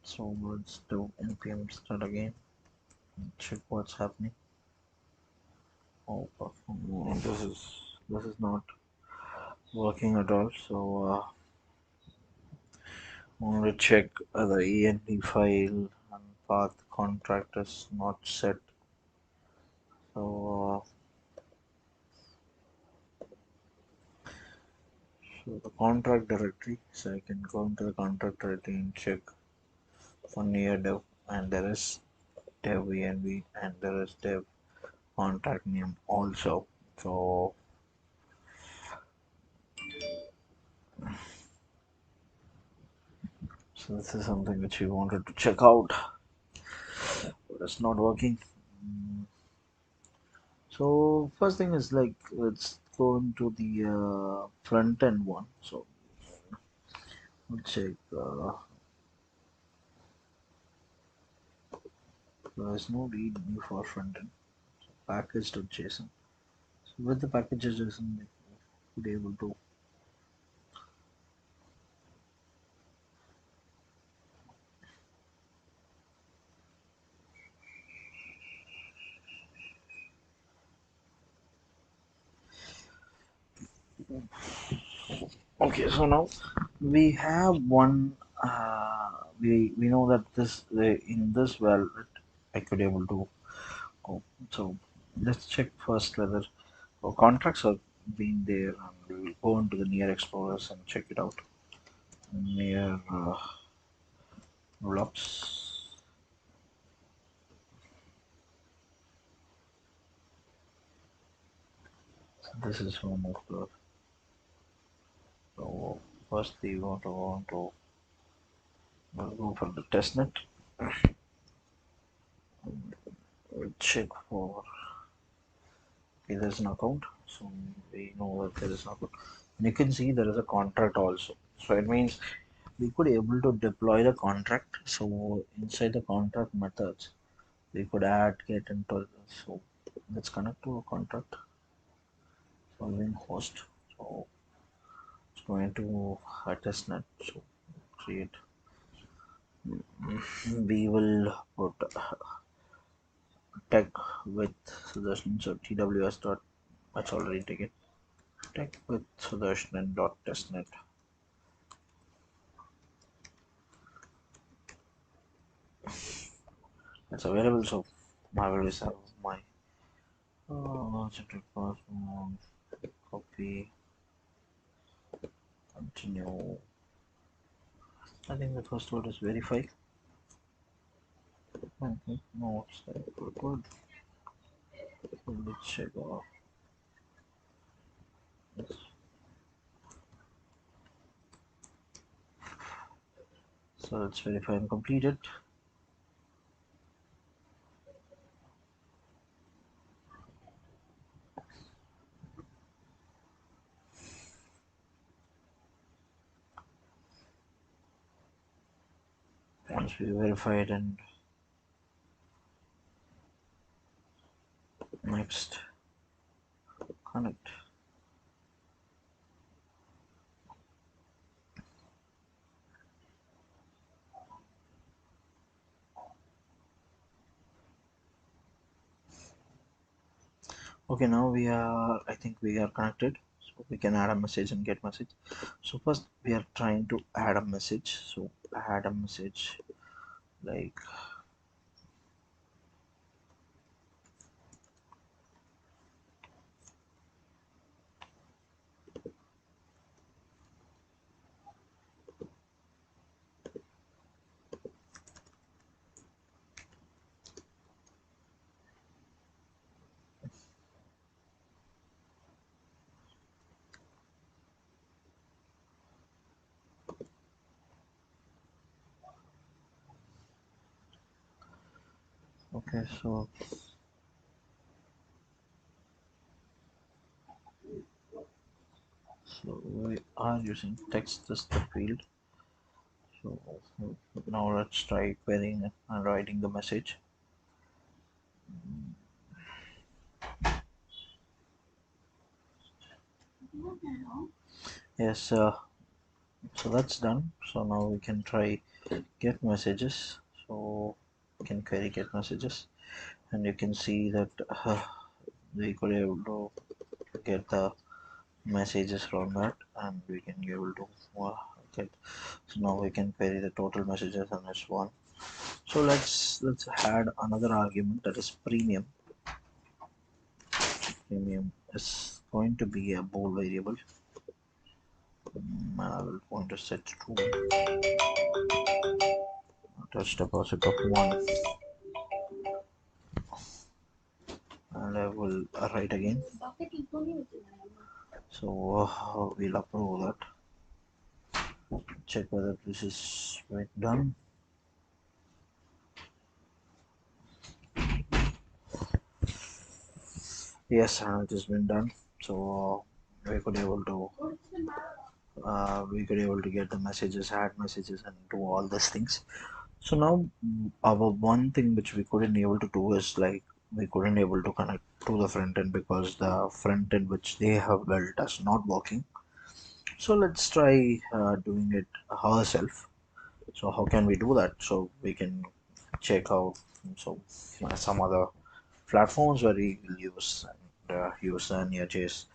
So let's do npm start again. Check what's happening. Oh, this is not working at all. So I want to check the env file and path contract is not set. So, so the contract directory. So I can go into the contract directory and check for near dev, and there is dev env and there is dev contract name also. So this is something which we wanted to check out, but it's not working. So first thing is like let's go into the front end one. So we'll check. There's no read me for front end. So package.json. So with the packages.json, we could able to. Okay, so now we have one. We know that this in this well I could able to go. So let's check first whether our contracts are being there, and we will go into the near explorers and check it out. Near blocks. This is one of the. So first we want to we'll go for the testnet. We'll check for. Okay, there's an account, so we know that there is an account. And you can see there is a contract also. So it means we could able to deploy the contract. So inside the contract methods, we could add get into. So let's connect to a contract. Solving host. So it's going to a testnet. So create. We will put tech with Sudarshan, so TWS dot, that's already taken. Tech with Sudarshan dot testnet. It's available, so I will just have my central password, copy, continue. I think the first word is verify. No, it's good. Let's check off. So let's verify and complete it. Once we verify it, and next connect. Okay, now we are, I think we are connected, so we can add a message and get message. So first we are trying to add a message, so add a message like okay, so we are using text as the field. So now let's try querying and writing the message. Yes, so that's done. So now we can try get messages. So we can query get messages, and you can see that we could able to get the messages from that, and we can be able to get. So now we can query the total messages on this one. So let's add another argument, that is premium. Premium is going to be a bool variable. I will point to set to touch deposit of 1, and I will write again. So we'll approve that. Check whether this is done. Yes, it has been done. So we could able to get the messages, add messages, and do all these things. So now our one thing which we couldn't able to do is like we couldn't able to connect to the front end because the front end which they have built is not working. So let's try doing it ourselves. So how can we do that? So we can check out some other platforms where we will use and use Near.js.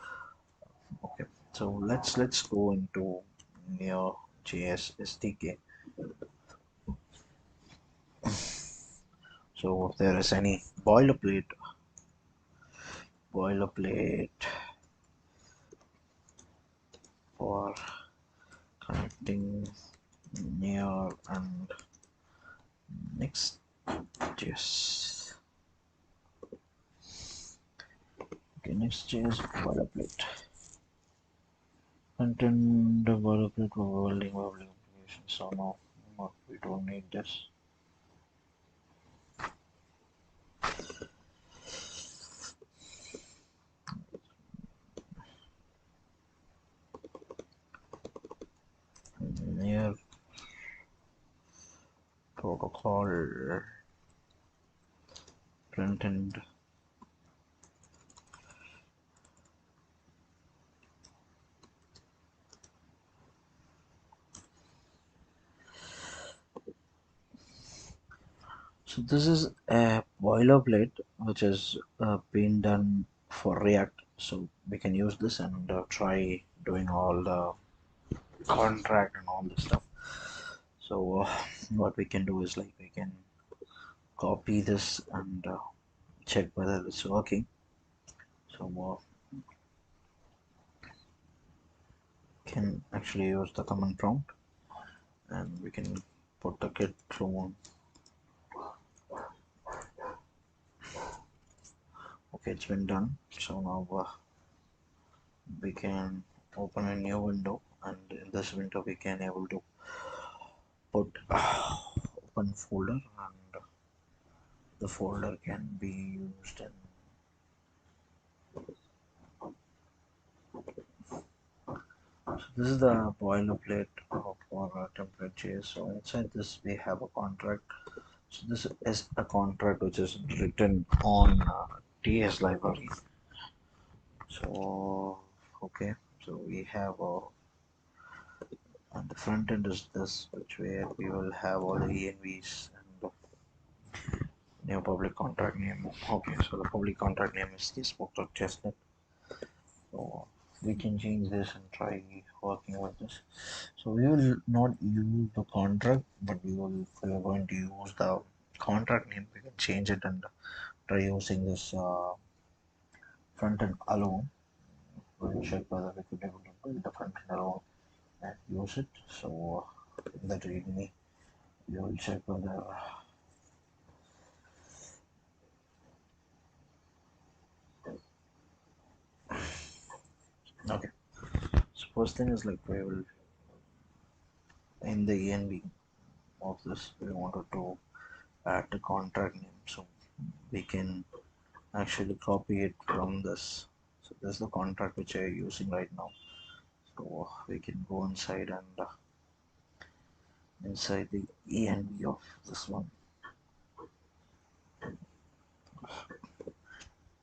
Okay, so let's go into Near.js SDK. So if there is any boilerplate for connecting Near and Next.js. Okay, Next.js boilerplate. Content boilerplate for welding applications. So no, we don't need this. Near protocol front end. So this is a boilerplate which has been done for React. So we can use this and try doing all the contract and all this stuff. So what we can do is like we can copy this and check whether it's working. So can actually use the command prompt and we can put the git clone. Okay, it's been done. So now we can open a new window, and in this window we can able to put open folder, and the folder can be used in. So this is the boilerplate for template JS. So inside this we have a contract. So this is a contract which is written on TS library. So okay, so we have and the front end is this, which where we will have all the envs and the new public contract name. Okay, so the public contract name is this book.testnet. So we can change this and try working with this. So we will not use the contract, but we are going to use the contract name. We can change it and try using this front end alone. We'll check whether we could able to build the front end alone and use it. So in that readme, we will check whether. Okay. So first thing is like we will in the env of this we wanted to add the contract name, so we can actually copy it from this. So this is the contract which I am using right now. So we can go inside and inside the env of this one.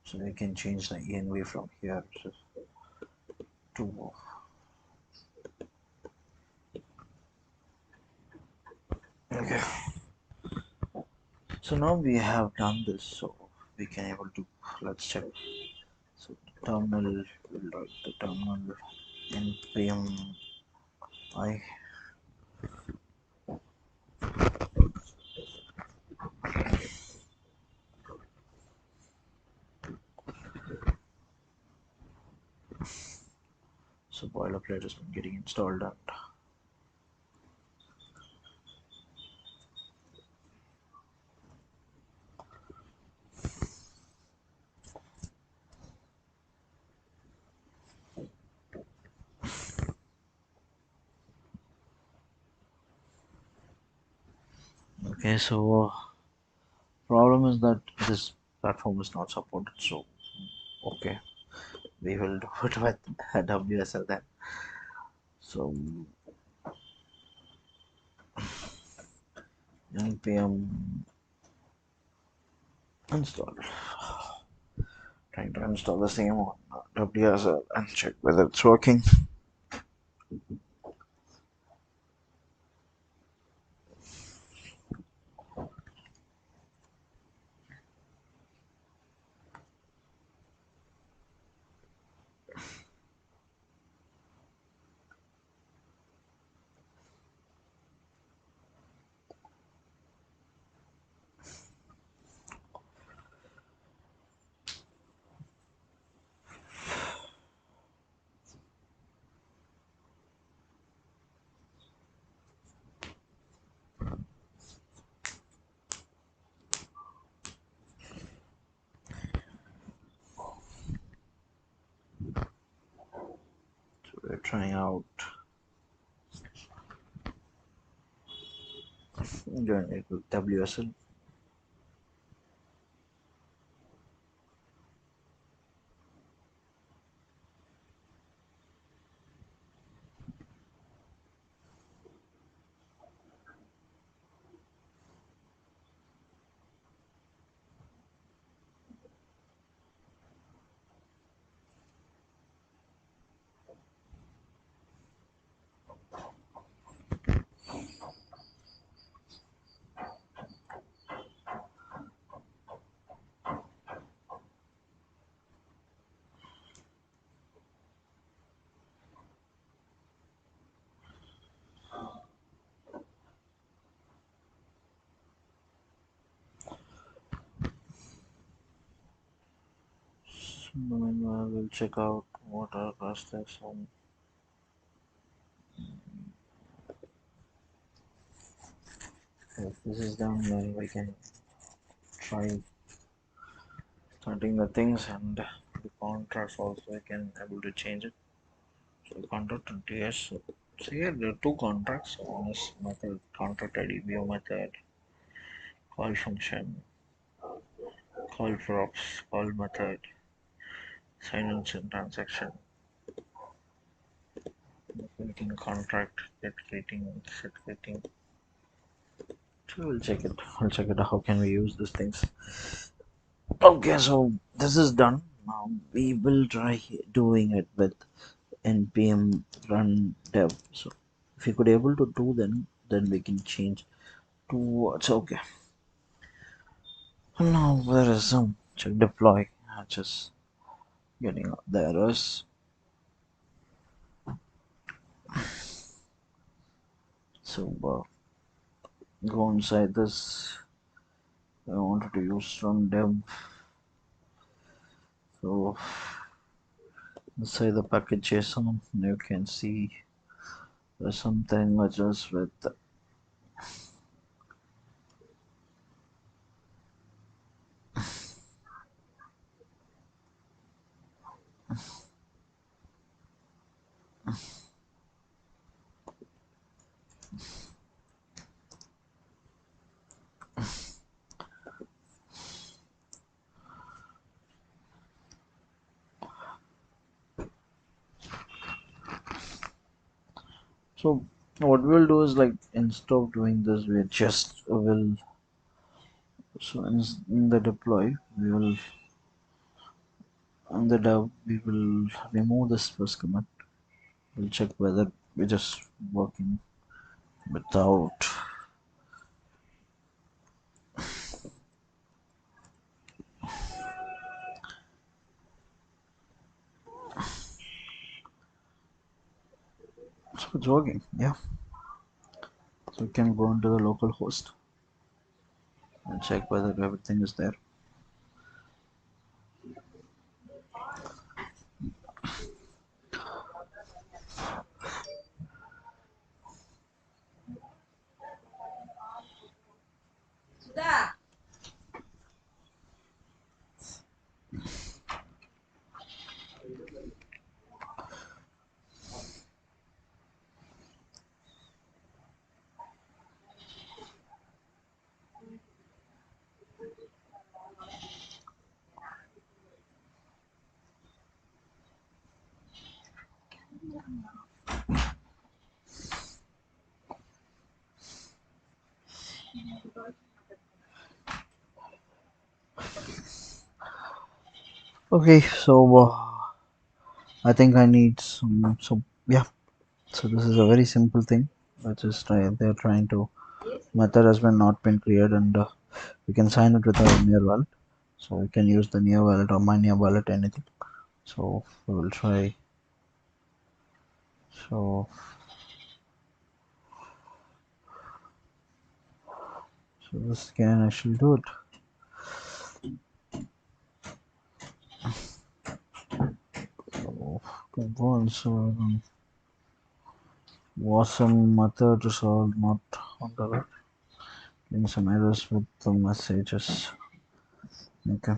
So we can change the env from here to okay. So now we have done this, so we can able to let's check. So terminal will write the terminal npm I. So boilerplate has been getting installed and okay. So problem is that this platform is not supported. So okay, we will do it with WSL then. So npm install. Trying to install the same on WSL and check whether it's working. So we're trying out doing it with WSL. Meanwhile, we'll check out what our cost is. If this is done, then we can try starting the things and the contracts also we can able to change it. So contract and yes. So here there are two contracts. One is method contract ID view method, call function, call props, call method, sign in transaction. We can contract get rating, set rating. So we'll check it. We'll check it. How can we use these things? Okay, so this is done. Now we will try doing it with npm run dev. So if you could able to do, then we can change to what's okay. Now there is some check deploy. Just getting out the errors. So go inside this. I wanted to use run dev. So inside the package JSON, you can see there's something which is with so what we'll do is like instead of doing this we just will so in the deploy we will in the dev we will remove this first command. We'll check whether we're just working without so it's working, yeah. So we can go into the local host and check whether everything is there. Okay, so I think I need some. So yeah, so this is a very simple thing. Which is they're trying to method has been not been created, and we can sign it with a near wallet. So we can use the near wallet or my near wallet anything. So we will try. So so this can actually do it. So go on. So was some method to solve not under it. In some errors with the messages. Okay.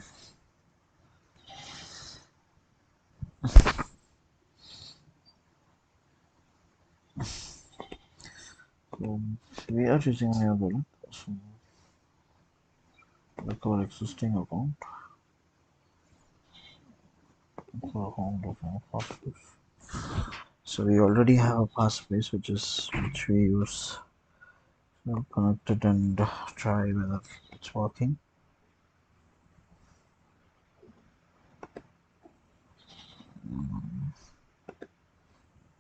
So we are using near wallet. So like our existing account. So we already have a passphrase which we use. So connect it and try whether it's working.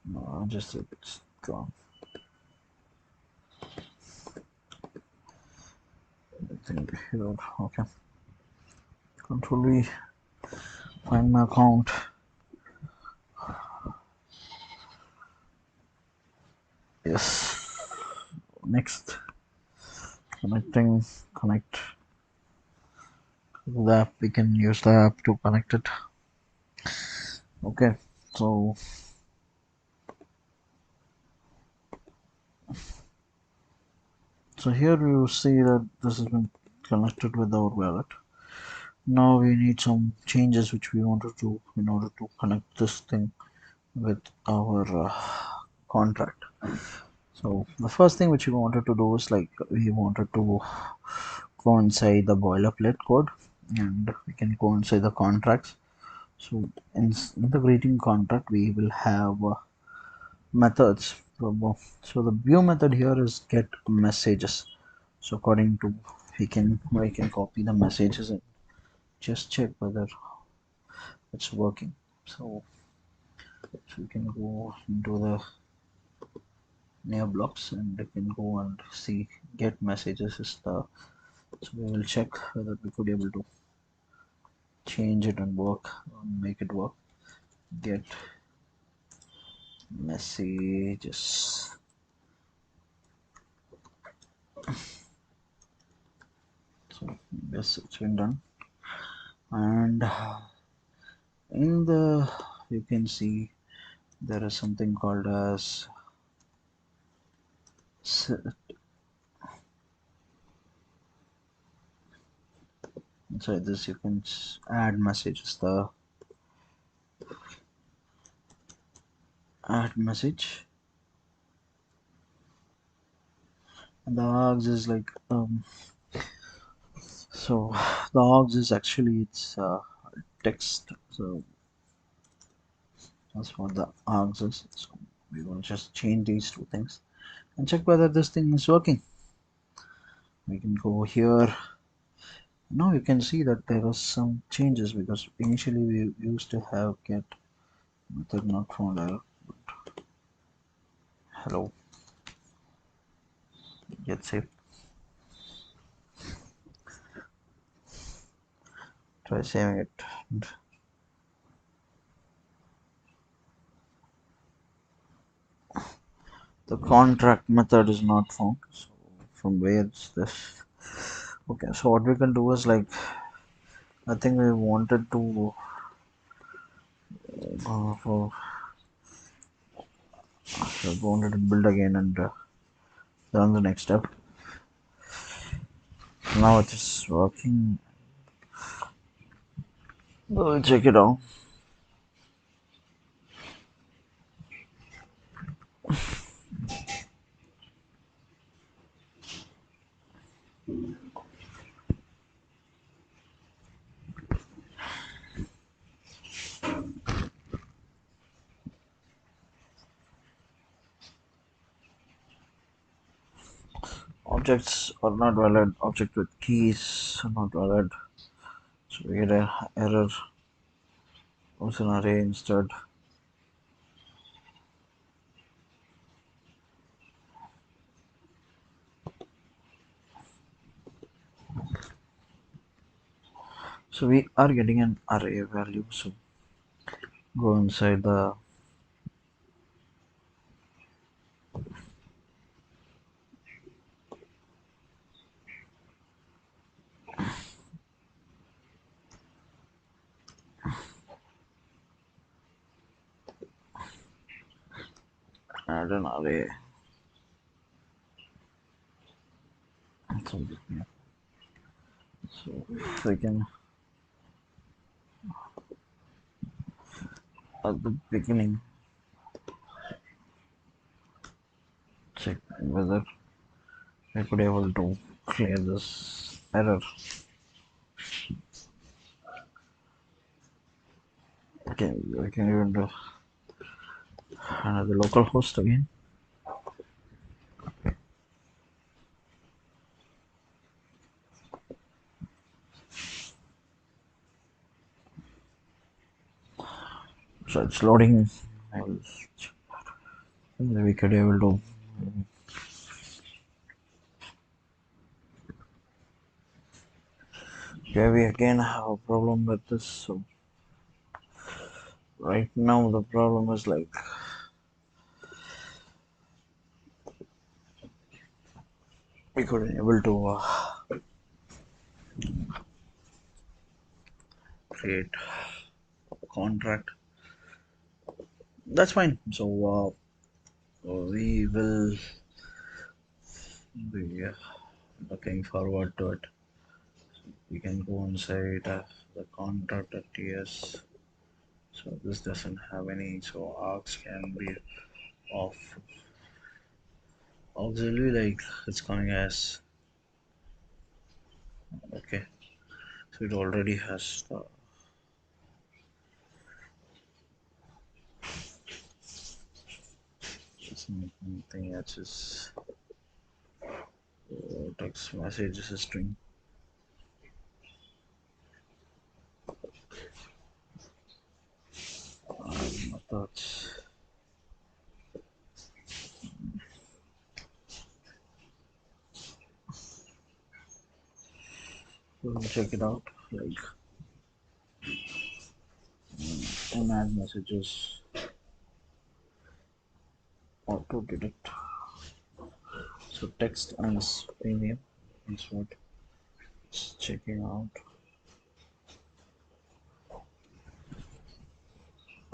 No, just it's gone. I think here. Okay. Control V. Find my account. Yes. Next. Connecting. Connect. The app. We can use the app to connect it. Okay, so here you see that this has been connected with our wallet. Now we need some changes which we want to do in order to connect this thing with our contract. So the first thing which we wanted to do is like we wanted to go inside the boilerplate code, and we can go inside the contracts. So in the greeting contract we will have methods. So the view method here is get messages. So according to we can copy the messages and just check whether it's working. So we can go into the near blocks and we can go and see get messages is the, so we will check whether we could able to change it and work, make it work. Get messages. So yes, it's been done. And in the, you can see there is something called as inside this you can add messages. The add message, and the args is like so the args is actually it's text. So that's what the args is. So we will just change these two things and check whether this thing is working. We can go here. Now you can see that there was some changes because initially we used to have get method not found error. Hello, get saved. Try saving it. The contract method is not found. So from where is this? Okay, so what we can do is like I think we wanted to for we wanted to build again and run the next step. Now it is working. We'll check it out. Objects are not valid. Object with keys are not valid. So we get an error. Also an array instead. So we are getting an array value. So go inside the add an array. So we can at the beginning check whether I could able to clear this error. Okay, we can even do another local host again. So it's loading. We could able to. Okay, we again have a problem with this. So right now the problem is like we couldn't able to create contract. That's fine. So we will be looking forward to it. We can go inside the contract at TS. So this doesn't have any. So arcs can be off auxiliary, like it's coming as okay. So it already has the something that's just text message is a string. Methods. We'll check it out. Like add messages auto detect. So text and premium is what it's checking out.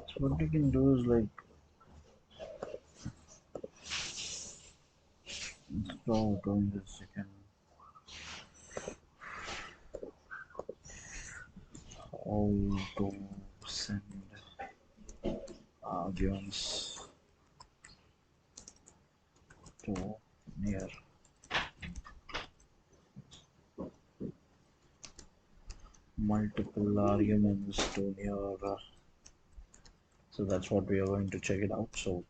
So what you can do is like instead of doing this, you can how to send arguments to near multiple arguments to near. So that's what we are going to check it out. So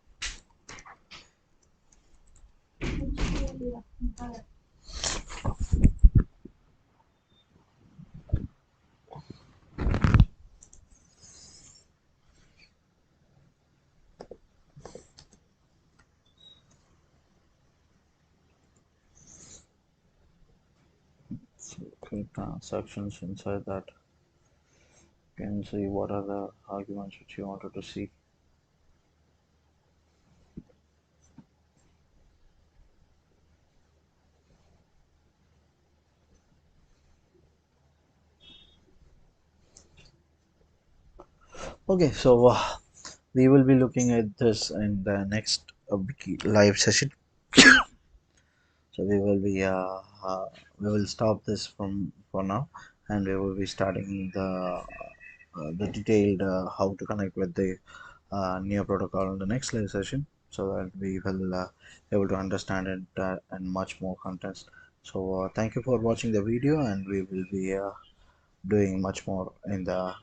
create transactions inside that. You can see what are the arguments which you wanted to see. Okay, so we will be looking at this in the next live session. So we will stop this from for now, and we will be starting the detailed how to connect with the Neo protocol in the next live session, so that we will able to understand it and much more context. So thank you for watching the video, and we will be doing much more in the